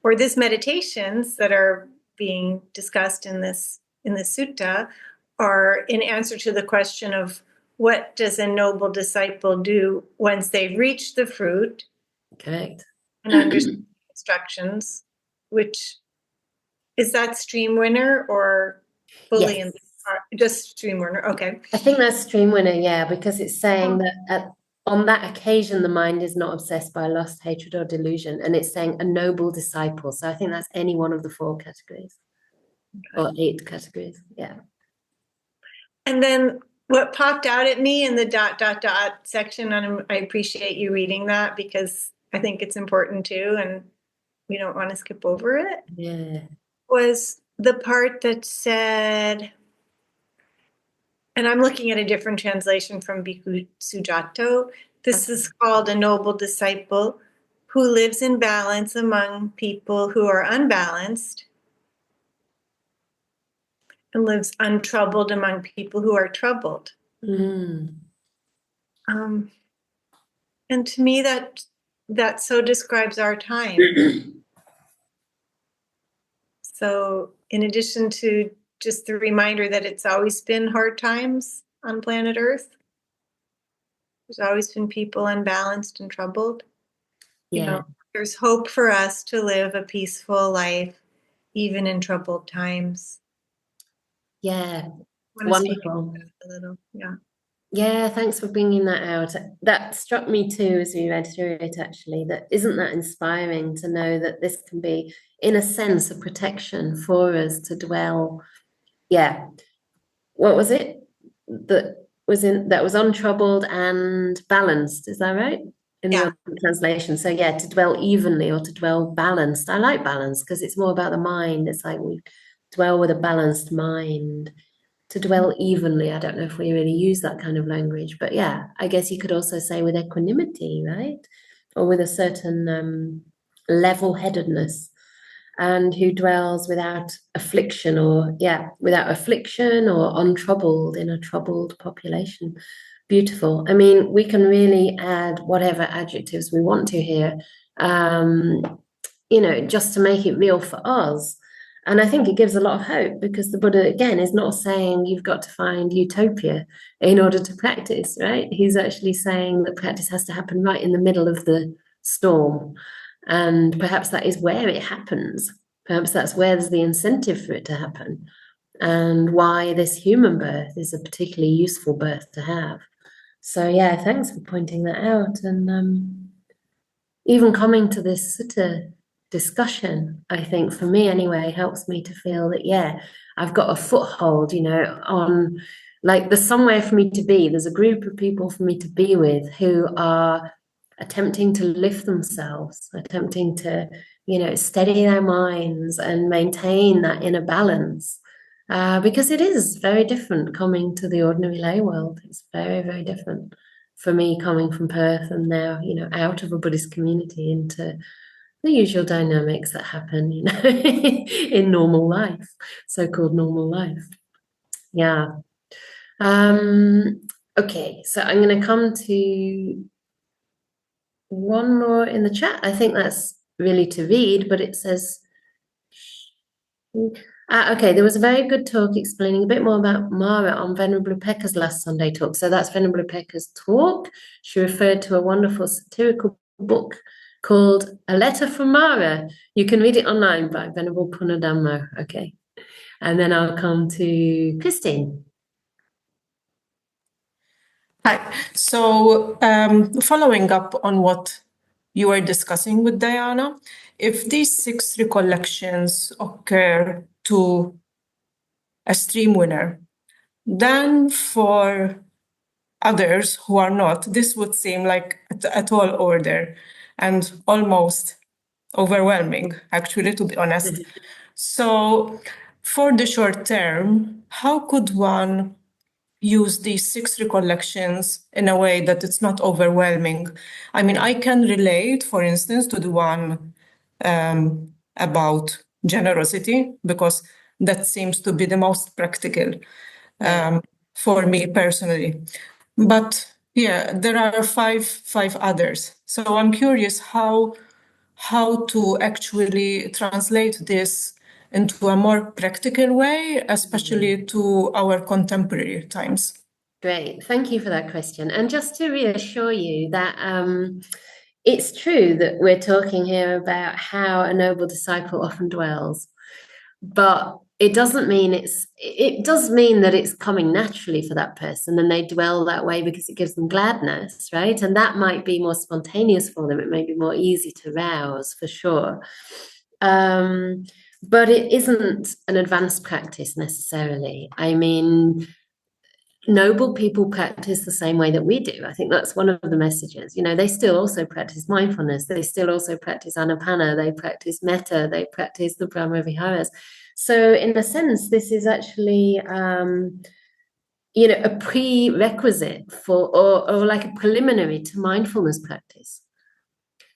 B: or this meditations that are being discussed in this sutta are in answer to the question of what does a noble disciple do once they've reached the fruit.
A: Correct.
B: And understand instructions, which is that stream winner or fully
A: yes.
B: Just stream winner? Okay.
A: I think that's stream winner, yeah, because it's saying that on that occasion the mind is not obsessed by lust, hatred, or delusion, and it's saying a noble disciple. So I think that's any one of the 4 categories. Okay. Or 8 categories, yeah.
B: And then what popped out at me in the ... section, and I appreciate you reading that because I think it's important too, and we don't want to skip over it.
A: Yeah.
B: Was the part that said, and I'm looking at a different translation from Bhikkhu Sujato, this is called a noble disciple who lives in balance among people who are unbalanced and lives untroubled among people who are troubled.
A: Mm.
B: And to me, that so describes our time. So in addition to just the reminder that it's always been hard times on planet Earth, there's always been people unbalanced and troubled. You know, there's hope for us to live a peaceful life, even in troubled times.
A: Yeah,
B: I want to speak
A: wonderful.
B: a little, yeah.
A: Yeah, thanks for bringing that out. That struck me too as we read through it, actually, that isn't that inspiring to know that this can be, in a sense, a protection for us to dwell. Yeah. What was it? That was untroubled and balanced, is that right? In the
B: Yeah.
A: other translation. So yeah, to dwell evenly or to dwell balanced. I like balance because it's more about the mind. It's like we dwell with a balanced mind. To dwell evenly, I don't know if we really use that kind of language, but yeah, I guess you could also say with equanimity, right? Or with a certain level-headedness, and who dwells without affliction, or yeah, without affliction or untroubled in a troubled population. Beautiful. I mean, we can really add whatever adjectives we want to here, um, just to make it real for us. And I think it gives a lot of hope because the Buddha, again, is not saying you've got to find utopia in order to practice, right? He's actually saying that practice has to happen right in the middle of the storm. And perhaps that is where it happens. Perhaps that's where there's the incentive for it to happen, and why this human birth is a particularly useful birth to have. So, yeah, thanks for pointing that out. And even coming to this sutta discussion, I think for me anyway, helps me to feel that, yeah, I've got a foothold, on like there's somewhere for me to be. There's a group of people for me to be with who are attempting to lift themselves, attempting to, steady their minds and maintain that inner balance. Because it is very different coming to the ordinary lay world. It's very, very different for me coming from Perth and now, out of a Buddhist community into the usual dynamics that happen, in normal life, so-called normal life. Yeah. Okay, so I'm going to come to one more in the chat. I think that's really to read, but it says, okay, there was a very good talk explaining a bit more about Mara on Venerable Pekka's last Sunday talk. So that's Venerable Pekka's talk. She referred to a wonderful satirical book called A Letter from Mara. You can read it online by Venerable Punadhammo. Okay. And then I'll come to Christine.
C: Hi. So, following up on what you were discussing with Diana, if these 6 recollections occur to a stream winner, then for others who are not, this would seem like a tall order and almost overwhelming, actually, to be honest. So, for the short term, how could one use these 6 recollections in a way that it's not overwhelming? I mean, I can relate, for instance, to the one about generosity, because that seems to be the most practical for me personally. But yeah, there are five others. So I'm curious how to actually translate this into a more practical way, especially to our contemporary times.
A: Great. Thank you for that question. And just to reassure you that it's true that we're talking here about how a noble disciple often dwells, but it doesn't mean it does mean that it's coming naturally for that person and they dwell that way because it gives them gladness, right? And that might be more spontaneous for them. It may be more easy to rouse, for sure. But it isn't an advanced practice necessarily. I mean, noble people practice the same way that we do. I think that's one of the messages. They still also practice mindfulness. They still also practice anapana. They practice metta. They practice the Brahma Viharas. So in a sense, this is actually, a prerequisite for, or like a preliminary to mindfulness practice.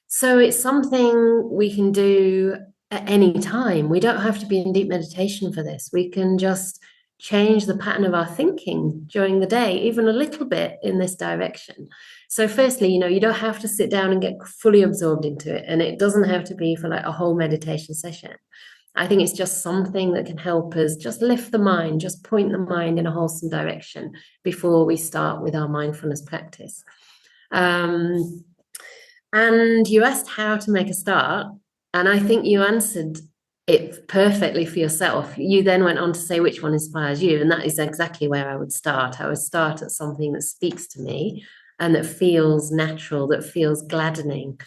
A: So it's something we can do at any time. We don't have to be in deep meditation for this. We can just change the pattern of our thinking during the day, even a little bit in this direction. So firstly, you don't have to sit down and get fully absorbed into it. And it doesn't have to be for like a whole meditation session. I think it's just something that can help us just lift the mind, just point the mind in a wholesome direction before we start with our mindfulness practice. And you asked how to make a start, and I think you answered it perfectly for yourself. You then went on to say which one inspires you, and that is exactly where I would start. I would start at something that speaks to me and that feels natural, that feels gladdening.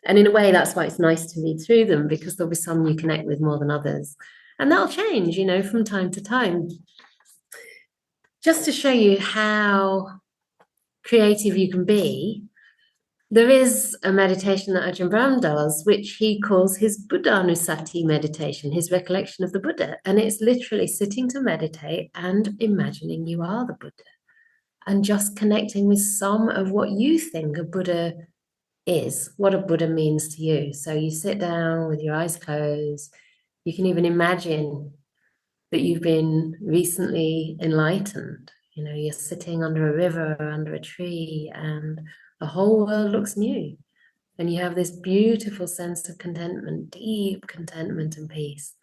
A: And in a way, that's why it's nice to read through them, because there'll be some you connect with more than others. And that'll change, from time to time. Just to show you how creative you can be, there is a meditation that Ajahn Brahm does, which he calls his Buddhanusati meditation, his recollection of the Buddha. And it's literally sitting to meditate and imagining you are the Buddha and just connecting with some of what you think a Buddha is, what a Buddha means to you. So you sit down with your eyes closed. You can even imagine that you've been recently enlightened. You're sitting under a river, under a tree, and the whole world looks new. And you have this beautiful sense of contentment, deep contentment and peace,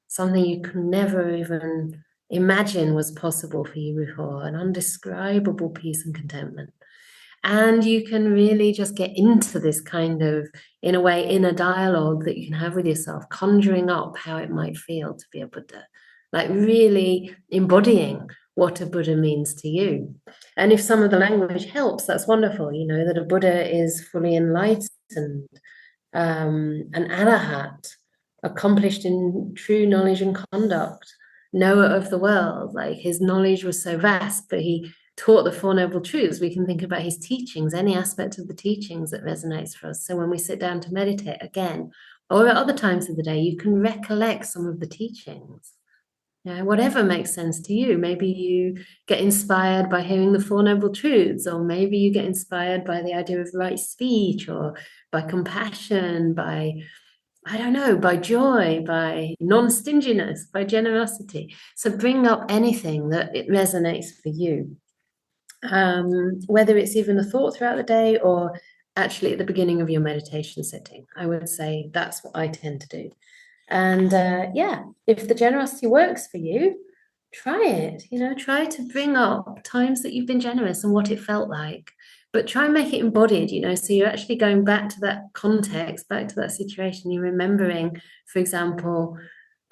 A: something you could never even imagine was possible for you before, an undescribable peace and contentment. And you can really just get into this kind of, in a way, inner dialogue that you can have with yourself, conjuring up how it might feel to be a Buddha, like really embodying what a Buddha means to you. And if some of the language helps, that's wonderful, that a Buddha is fully enlightened, an arahat, accomplished in true knowledge and conduct, knower of the world. Like his knowledge was so vast, but he taught the Four Noble Truths. We can think about his teachings, any aspect of the teachings that resonates for us. So when we sit down to meditate again, or at other times of the day, you can recollect some of the teachings. Whatever makes sense to you. Maybe you get inspired by hearing the Four Noble Truths, or maybe you get inspired by the idea of right speech, or by compassion, by, I don't know, by joy, by non-stinginess, by generosity. So bring up anything that it resonates for you. Whether it's even a thought throughout the day or actually at the beginning of your meditation sitting. I would say that's what I tend to do. And if the generosity works for you, try it. Try to bring up times that you've been generous and what it felt like. But try and make it embodied, so you're actually going back to that context, back to that situation. You're remembering, for example,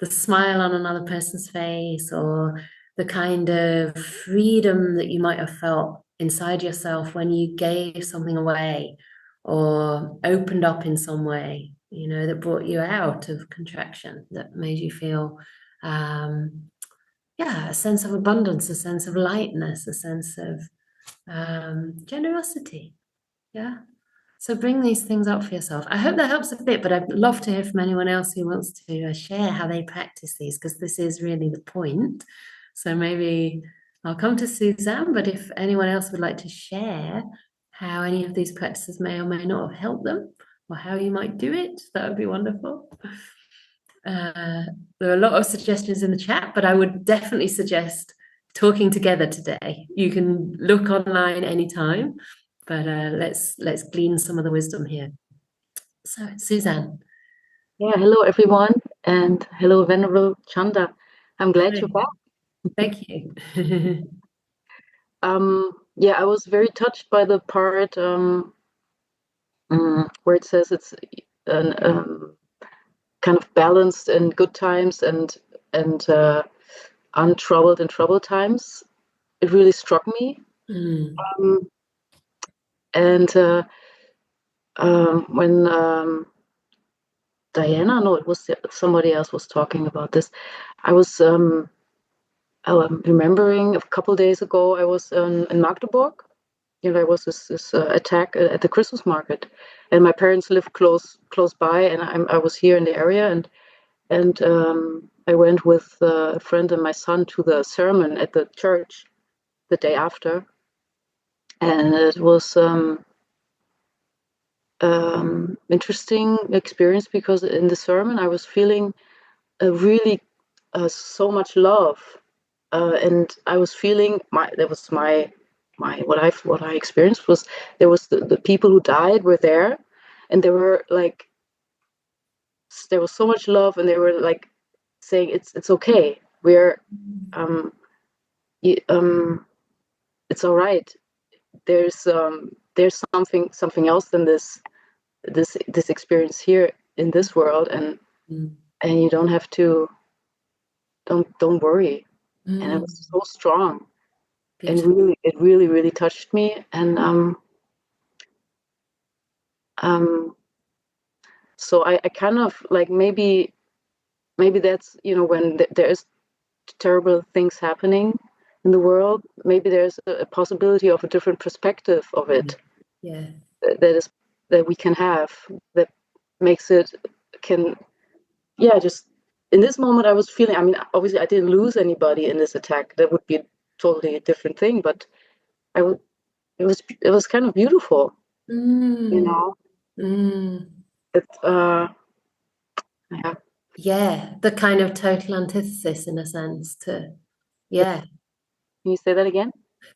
A: the smile on another person's face, or the kind of freedom that you might have felt inside yourself when you gave something away or opened up in some way, that brought you out of contraction, that made you feel, a sense of abundance, a sense of lightness, a sense of generosity. Yeah. So bring these things up for yourself. I hope that helps a bit, but I'd love to hear from anyone else who wants to share how they practice these, because this is really the point. So maybe I'll come to Suzanne, but if anyone else would like to share how any of these practices may or may not have helped them, or how you might do it, that would be wonderful. There are a lot of suggestions in the chat, but I would definitely suggest talking together today. You can look online anytime, but let's glean some of the wisdom here. So, Suzanne.
D: Yeah, hello everyone, and hello Venerable Chanda. I'm glad you're back.
A: Thank you.
D: I was very touched by the part where it says it's kind of balanced in good times and untroubled in troubled times. It really struck me. When Diana, no, it was somebody else was talking about this. I was remembering a couple days ago, I was in Magdeburg. There was this attack at the Christmas market, and my parents live close by, and I was here in the area, and I went with a friend and my son to the sermon at the church the day after, and it was interesting experience, because in the sermon I was feeling really so much love and I was feeling what I experienced was there was the people who died were there, and they were like, there was so much love, and they were like saying it's okay, we're it's all right, there's something else than this experience here in this world, and you don't have to, don't worry. And it was so strong.
A: Beautiful.
D: And it really touched me. And so I kind of like, maybe that's, when there is terrible things happening in the world, maybe there's a possibility of a different perspective of it.
A: Yeah.
D: That we can have, that makes it, just in this moment I was feeling, I mean, obviously I didn't lose anybody in this attack. That would be totally a different thing, but it was kind of beautiful, you know. It
A: Yeah, the kind of total antithesis in a sense to, yeah,
D: Can you say that again?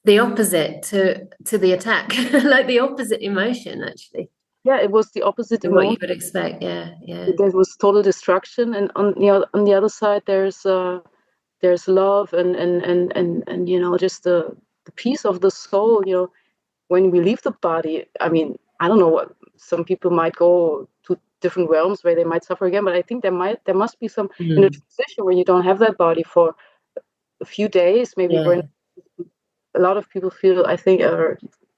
A: the opposite to the attack, like the opposite emotion, actually.
D: Yeah, it was the opposite
A: What you
D: emotion.
A: would expect, yeah.
D: There was total destruction, and on the other side, there's love and just the peace of the soul. When we leave the body, I mean, I don't know what, some people might go to different realms where they might suffer again, but I think there must be some in a transition where you don't have that body for a few days, maybe, when a lot of people feel, I think,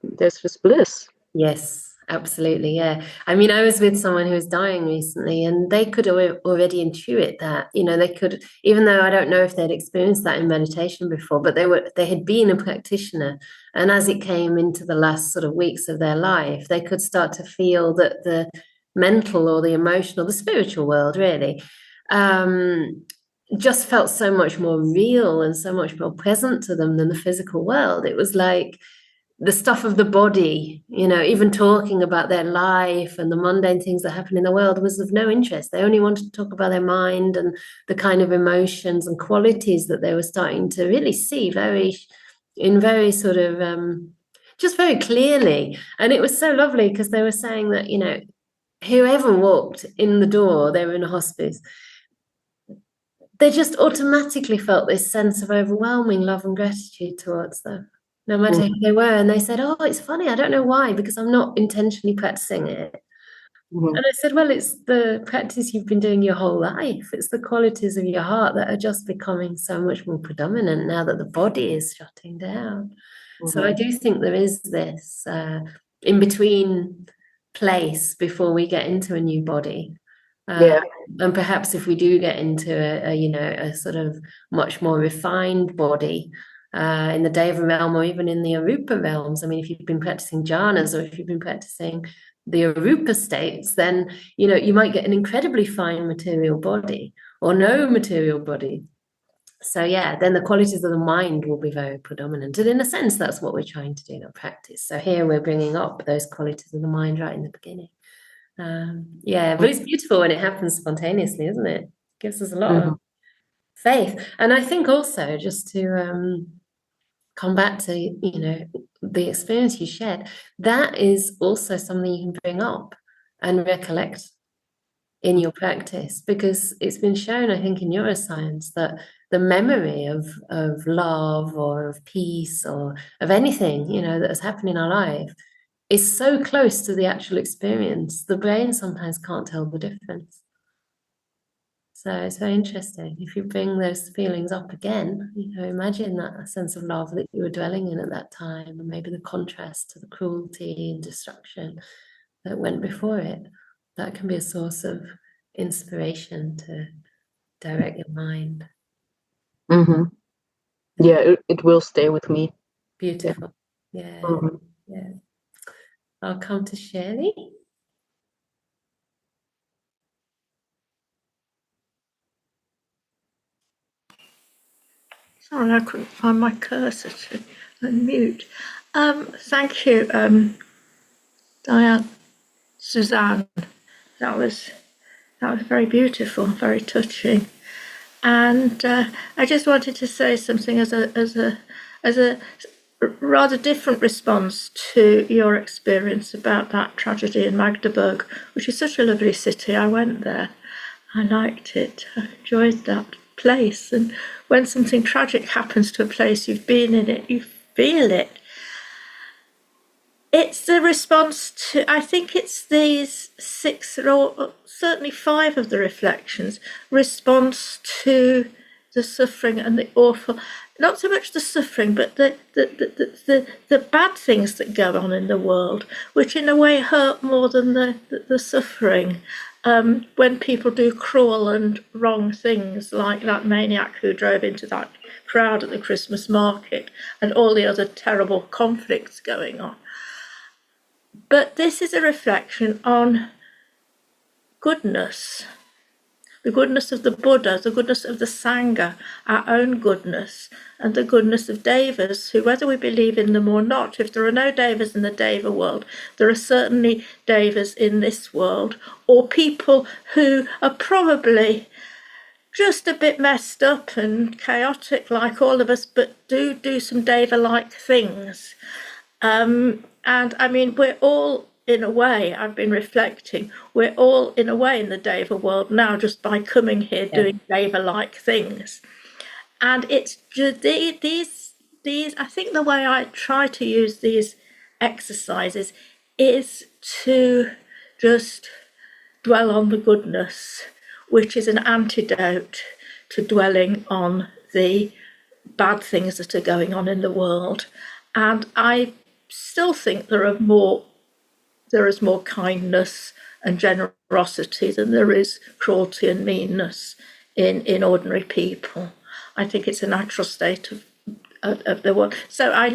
D: there's just bliss.
A: Yes, absolutely. Yeah. I mean, I was with someone who was dying recently, and they could already intuit that, they could, even though I don't know if they'd experienced that in meditation before, but they had been a practitioner. And as it came into the last sort of weeks of their life, they could start to feel that the mental or the emotional, the spiritual world really, just felt so much more real and so much more present to them than the physical world. It was like the stuff of the body, even talking about their life and the mundane things that happen in the world was of no interest. They only wanted to talk about their mind and the kind of emotions and qualities that they were starting to really see very sort of just very clearly. And it was so lovely because they were saying that, whoever walked in the door, they were in a hospice, they just automatically felt this sense of overwhelming love and gratitude towards them, no matter who they were. And they said, oh, it's funny, I don't know why, because I'm not intentionally practicing it. And I said, well, it's the practice you've been doing your whole life. It's the qualities of your heart that are just becoming so much more predominant now that the body is shutting down. So I do think there is this in between place before we get into a new body. And perhaps if we do get into a sort of much more refined body in the Deva realm, or even in the Arupa realms. I mean, if you've been practicing jhanas, or if you've been practicing the Arupa states, then you might get an incredibly fine material body or no material body. So yeah, then the qualities of the mind will be very predominant. And in a sense, that's what we're trying to do in our practice. So here we're bringing up those qualities of the mind right in the beginning. But it's beautiful when it happens spontaneously, isn't it? It gives us a lot of faith. And I think also, just to come back to the experience you shared, that is also something you can bring up and recollect in your practice, because it's been shown, I think, in neuroscience that the memory of love or of peace or of anything that has happened in our life is so close to the actual experience, the brain sometimes can't tell the difference. So it's very interesting. If you bring those feelings up again, imagine that sense of love that you were dwelling in at that time, and maybe the contrast to the cruelty and destruction that went before it. That can be a source of inspiration to direct your mind.
D: Yeah, it will stay with me.
A: Beautiful. Yeah. I'll come to Shirley.
B: Sorry, I couldn't find my cursor to unmute. Thank you, Diane, Suzanne. That was very beautiful, very touching.
E: And I just wanted to say something as a rather different response to your experience about that tragedy in Magdeburg, which is such a lovely city. I went there. I liked it. I enjoyed that place. And when something tragic happens to a place you've been in it, you feel it. It's the response to, I think it's these 6 or certainly 5 of the reflections, response to the suffering and the awful, not so much the suffering, but the bad things that go on in the world, which in a way hurt more than the suffering. When people do cruel and wrong things, like that maniac who drove into that crowd at the Christmas market, and all the other terrible conflicts going on. But this is a reflection on goodness, the goodness of the Buddha, the goodness of the Sangha, our own goodness, and the goodness of devas, who, whether we believe in them or not, if there are no devas in the deva world, there are certainly devas in this world, or people who are probably just a bit messed up and chaotic like all of us, but do some deva-like things. And I mean, we're all, in a way, I've been reflecting, we're all, in a way, in the deva world now, just by coming here doing deva-like things. And it's just these, I think the way I try to use these exercises is to just dwell on the goodness, which is an antidote to dwelling on the bad things that are going on in the world. And I still think there is more kindness and generosity than there is cruelty and meanness in ordinary people. I think it's a natural state of the world. So I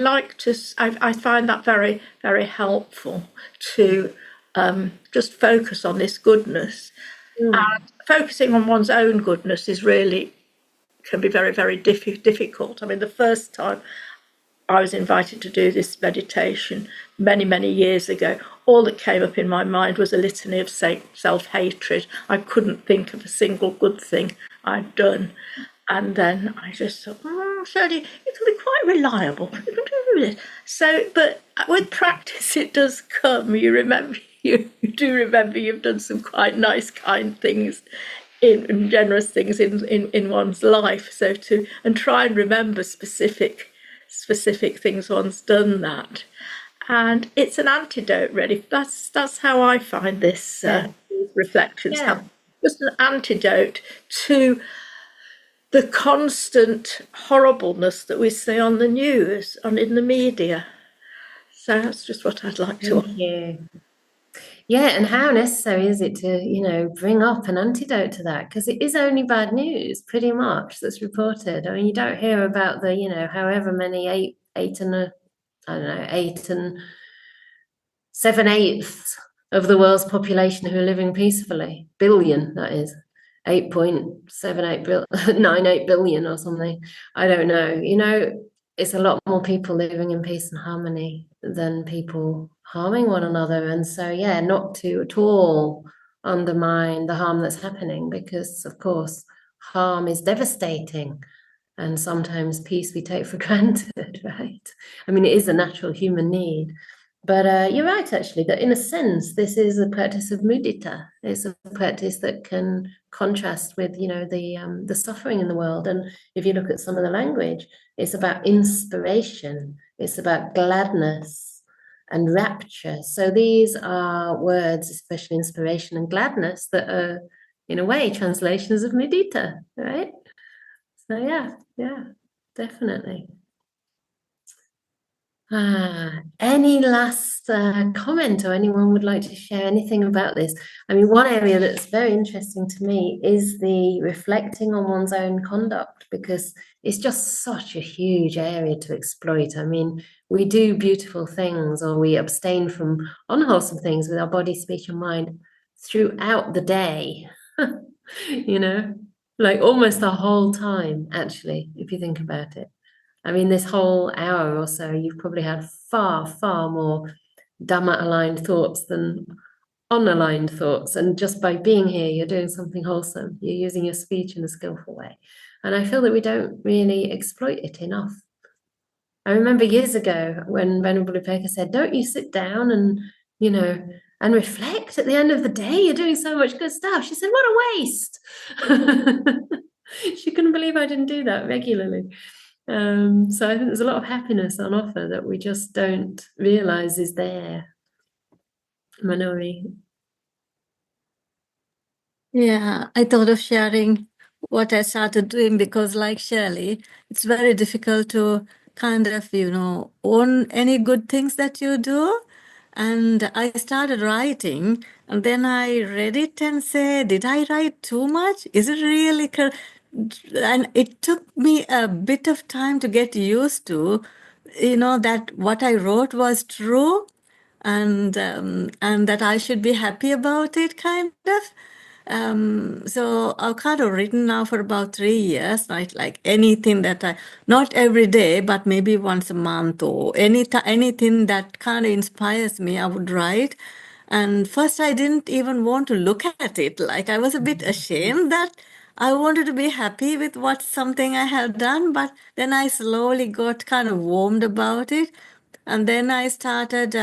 E: find that very, very helpful to just focus on this goodness. And focusing on one's own goodness can be very, very difficult. I mean, the first time I was invited to do this meditation many, many years ago, all that came up in my mind was a litany of self-hatred. I couldn't think of a single good thing I'd done. And then I just thought, Shirley, you can be quite reliable. You can do this. So, but with practice, it does come. You do remember you've done some quite nice, kind things, in generous things in one's life. So and try and remember specific things one's done that, and it's an antidote, really. That's how I find this these reflections. Just an antidote to the constant horribleness that we see on the news and in the media. So that's just what I'd like to offer.
A: Yeah, and how necessary is it to, bring up an antidote to that? Because it is only bad news, pretty much, that's reported. I mean, you don't hear about the, however many 8 and 7/8 of the world's population who are living peacefully. Billion, that is. 8.98 billion or something. I don't know. It's a lot more people living in peace and harmony than people harming one another. And so, not to at all undermine the harm that's happening, because, of course, harm is devastating. And sometimes peace we take for granted, right? I mean, it is a natural human need. But you're right, actually, that in a sense, this is a practice of mudita. It's a practice that can contrast with, the suffering in the world. And if you look at some of the language, it's about inspiration. It's about gladness and rapture. So these are words, especially inspiration and gladness, that are, in a way, translations of mudita, right? So yeah, definitely. Any last comment, or anyone would like to share anything about this? I mean, one area that's very interesting to me is the reflecting on one's own conduct, because it's just such a huge area to exploit. I mean, we do beautiful things, or we abstain from unwholesome things with our body, speech, and mind throughout the day, like almost the whole time, actually, if you think about it. I mean, this whole hour or so, you've probably had far, far more Dhamma-aligned thoughts than unaligned thoughts. And just by being here, you're doing something wholesome. You're using your speech in a skillful way. And I feel that we don't really exploit it enough. I remember years ago when Venerable Upeka said, don't you sit down and, and reflect at the end of the day? You're doing so much good stuff. She said, what a waste. She couldn't believe I didn't do that regularly. So I think there's a lot of happiness on offer that we just don't realize is there. Manori.
F: Yeah, I thought of sharing what I started doing because, like Shirley, it's very difficult to kind of, own any good things that you do. And I started writing, and then I read it and said, did I write too much? Is it really And it took me a bit of time to get used to, that what I wrote was true, and that I should be happy about it, kind of. So I've kind of written now for about 3 years, right? Like anything that not every day, but maybe once a month, or anything that kind of inspires me, I would write. And first, I didn't even want to look at it. Like I was a bit ashamed that I wanted to be happy with what something I had done, but then I slowly got kind of warmed about it. And then I started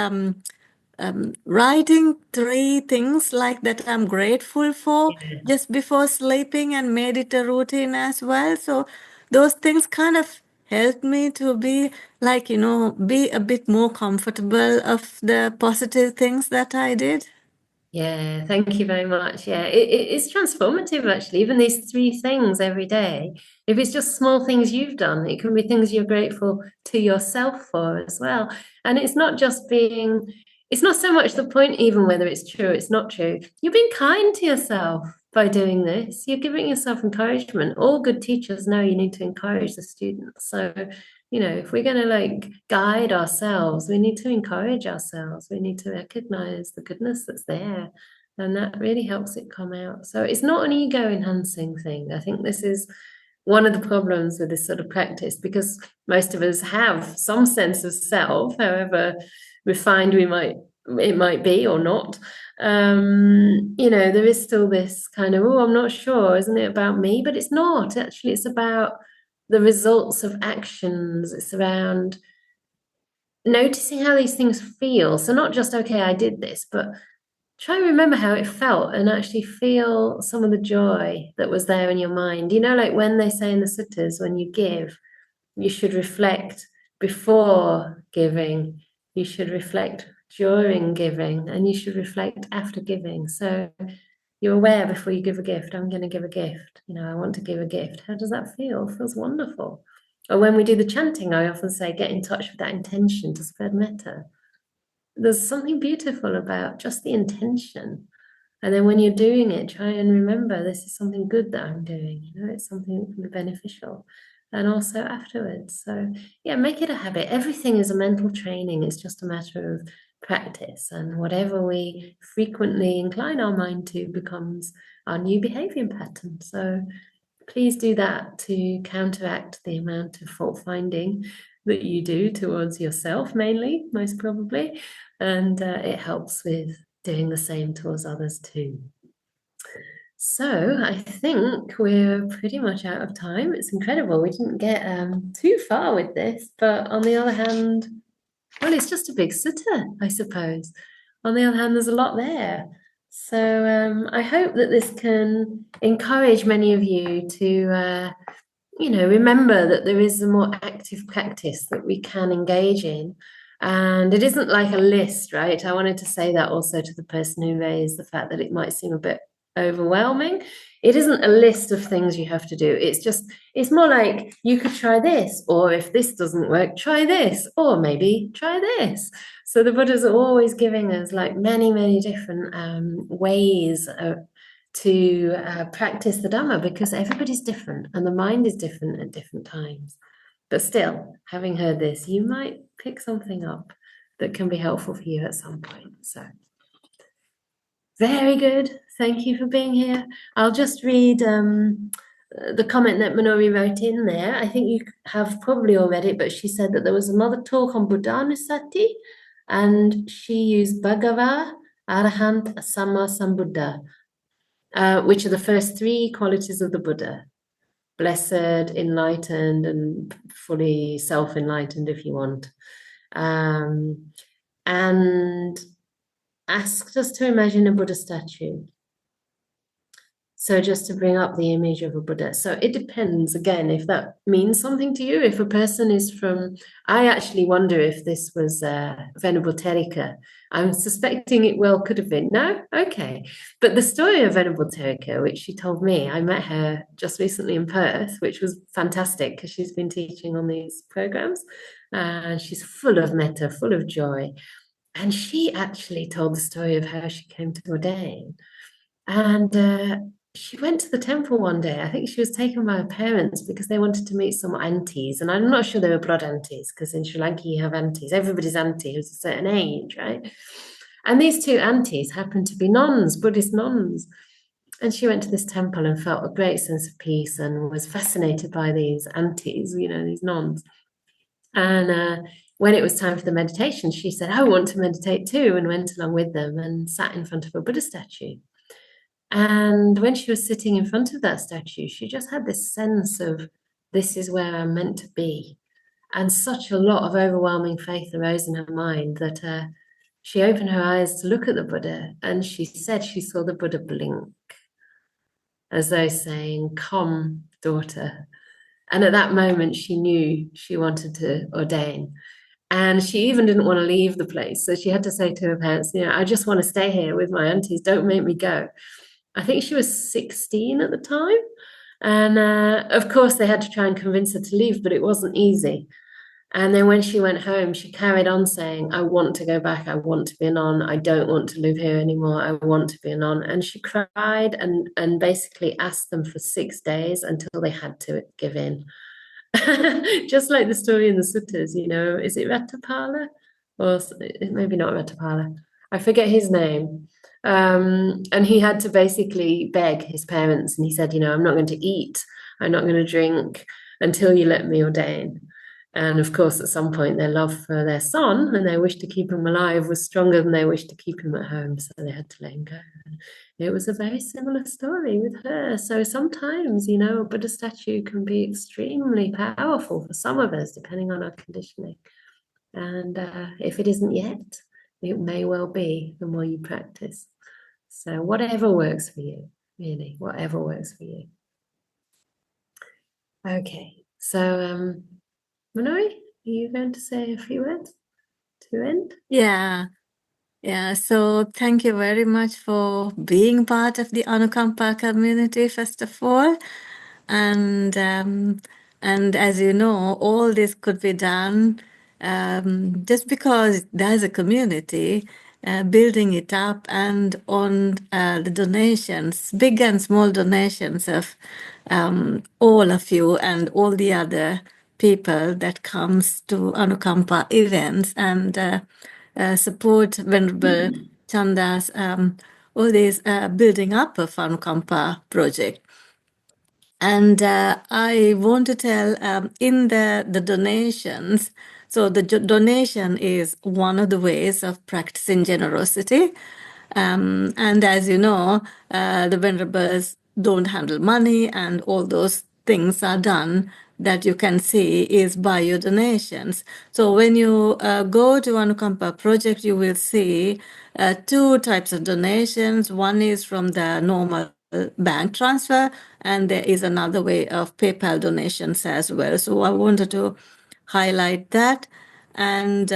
F: writing 3 things like that I'm grateful for just before sleeping, and made it a routine as well. So those things kind of helped me to be like, be a bit more comfortable of the positive things that I did.
A: Yeah, thank you very much. Yeah, it's transformative, actually. Even these 3 things every day. If it's just small things you've done, it can be things you're grateful to yourself for as well. And it's not so much the point, even whether it's true or it's not true. You're being kind to yourself by doing this. You're giving yourself encouragement. All good teachers know you need to encourage the students. So, if we're going to guide ourselves, we need to encourage ourselves. We need to recognize the goodness that's there. And that really helps it come out. So it's not an ego enhancing thing. I think this is one of the problems with this sort of practice, because most of us have some sense of self, however refined it might be or not. There is still this kind of, I'm not sure, isn't it about me? But it's not. Actually, it's about the results of actions. It's around noticing how these things feel. So not just, okay, I did this, but try and remember how it felt and actually feel some of the joy that was there in your mind. Like when they say in the suttas, when you give, you should reflect before giving, you should reflect during giving, and you should reflect after giving. So you're aware before you give a gift, I'm going to give a gift. I want to give a gift. How does that feel? It feels wonderful. Or when we do the chanting, I often say, get in touch with that intention to spread metta. There's something beautiful about just the intention. And then when you're doing it, try and remember this is something good that I'm doing. It's something that can be beneficial. And also afterwards. So yeah, make it a habit. Everything is a mental training. It's just a matter of practice. And whatever we frequently incline our mind to becomes our new behavior pattern. So please do that to counteract the amount of fault finding that you do towards yourself, mainly, most probably. And it helps with doing the same towards others too. So I think we're pretty much out of time. It's incredible. We didn't get too far with this, but on the other hand, well, it's just a big sutta, I suppose. On the other hand, there's a lot there. So I hope that this can encourage many of you to, remember that there is a more active practice that we can engage in. And it isn't like a list, right? I wanted to say that also to the person who raised the fact that it might seem a bit overwhelming. It isn't a list of things you have to do. It's more like you could try this, or if this doesn't work, try this, or maybe try this. So the Buddha's always giving us many, many different ways to practice the Dhamma, because everybody's different and the mind is different at different times. But still, having heard this, you might pick something up that can be helpful for you at some point. So very good. Thank you for being here. I'll just read the comment that Manori wrote in there. I think you have probably all read it, but she said that there was another talk on Buddhanusati, and she used Bhagava Arahant, Samma Sambuddha, which are the first three qualities of the Buddha. Blessed, enlightened, and fully self-enlightened, if you want. And asked us to imagine a Buddha statue. So just to bring up the image of a Buddha. So it depends, again, if that means something to you. If a person is from, I actually wonder if this was Venerable Terika. I'm suspecting it well could have been. No? Okay. But the story of Venerable Terika, which she told me, I met her just recently in Perth, which was fantastic because she's been teaching on these programs. She's full of metta, full of joy. And she actually told the story of how she came to ordain. And she went to the temple one day. I think she was taken by her parents because they wanted to meet some aunties. And I'm not sure they were blood aunties, because in Sri Lanka you have aunties. Everybody's auntie who's a certain age, right? And these two aunties happened to be nuns, Buddhist nuns. And she went to this temple and felt a great sense of peace and was fascinated by these aunties, these nuns. And when it was time for the meditation, she said, I want to meditate too, and went along with them and sat in front of a Buddha statue. And when she was sitting in front of that statue, she just had this sense of, this is where I'm meant to be. And such a lot of overwhelming faith arose in her mind that she opened her eyes to look at the Buddha, and she said she saw the Buddha blink, as though saying, come, daughter. And at that moment, she knew she wanted to ordain. And she even didn't want to leave the place. So she had to say to her parents, I just want to stay here with my aunties. Don't make me go. I think she was 16 at the time. And of course, they had to try and convince her to leave, but it wasn't easy. And then when she went home, she carried on saying, I want to go back. I want to be a nun. I don't want to live here anymore. I want to be a nun. And she cried and basically asked them for 6 days until they had to give in. Just like the story in the suttas, is it Ratapala? Or maybe not Ratapala. I forget his name. And he had to basically beg his parents, and he said, I'm not going to eat, I'm not going to drink until you let me ordain. And of course, at some point, their love for their son and their wish to keep him alive was stronger than their wish to keep him at home, so they had to let him go. It was a very similar story with her. So sometimes, a Buddha statue can be extremely powerful for some of us, depending on our conditioning. And if it isn't yet, it may well be the more you practice. So whatever works for you, really, whatever works for you. Okay, so Manoi, are you going to say a few words to end?
F: Yeah. So thank you very much for being part of the Anukampa community, first of all. And as you know, all this could be done just because there's a community building it up, and on the donations, big and small donations of all of you and all the other people that comes to Anukampa events and support Venerable Chanda's all this building up of Anukampa project. And I want to tell in the donations, so the donation is one of the ways of practicing generosity. And as you know, the Venerables don't handle money, and all those things are done that you can see is by your donations. So when you go to Anukampa project, you will see two types of donations. One is from the normal bank transfer, and there is another way of PayPal donations as well. So I wanted to highlight that. And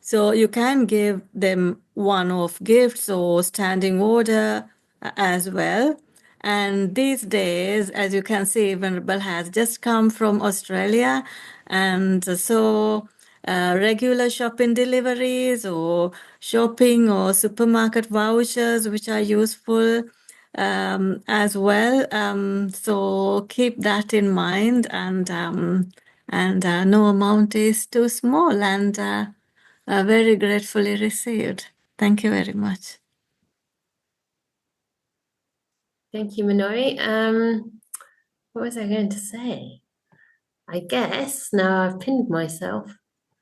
F: so you can give them one-off gifts or standing order as well. And these days, as you can see, Venerable has just come from Australia. And so regular shopping deliveries or shopping or supermarket vouchers, which are useful as well. So keep that in mind, and no amount is too small, and very gratefully received. Thank you very much.
A: Thank you, Manoi. What was I going to say? I guess now I've pinned myself.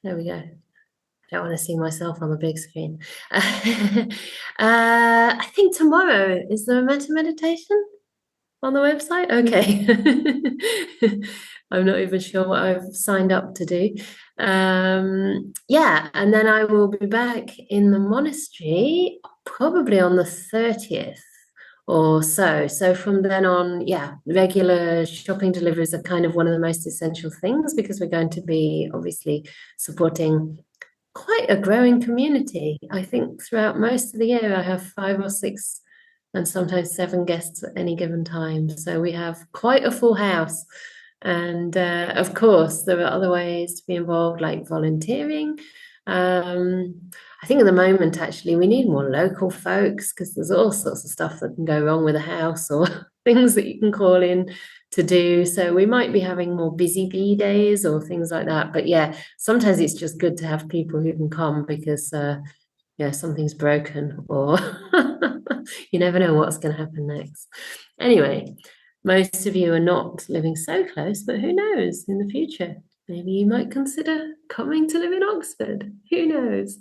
A: There we go. don't want to see myself on the big screen. I think tomorrow is the metta meditation on the website. Okay. I'm not even sure what I've signed up to do. Yeah, and then I will be back in the monastery probably on the 30th or so. So from then on, yeah, regular shopping deliveries are kind of one of the most essential things, because we're going to be obviously supporting quite a growing community. I think throughout most of the year, I have 5 or 6 and sometimes 7 guests at any given time. So we have quite a full house. And of course, there are other ways to be involved, like volunteering. I think at the moment, actually, we need more local folks, because there's all sorts of stuff that can go wrong with a house, or things that you can call in to do. So we might be having more busy bee days or things like that. But yeah, sometimes it's just good to have people who can come, because yeah, something's broken, or you never know what's going to happen next. Anyway, most of you are not living so close, but who knows in the future? Maybe you might consider coming to live in Oxford. Who knows?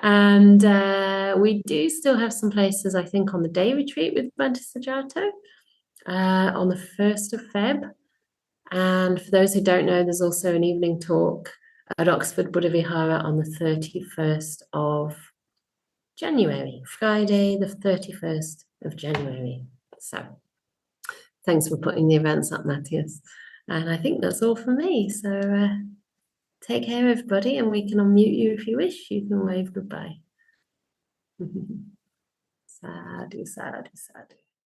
A: And we do still have some places, I think, on the day retreat with Bhante Sujato on the 1st of Feb. And for those who don't know, there's also an evening talk at Oxford Buddha Vihara on the 31st of January, Friday, the 31st of January. So thanks for putting the events up, Matthias. And I think that's all from me. So take care, everybody, and we can unmute you if you wish. You can wave goodbye. Sadhu, sadhu, sadhu.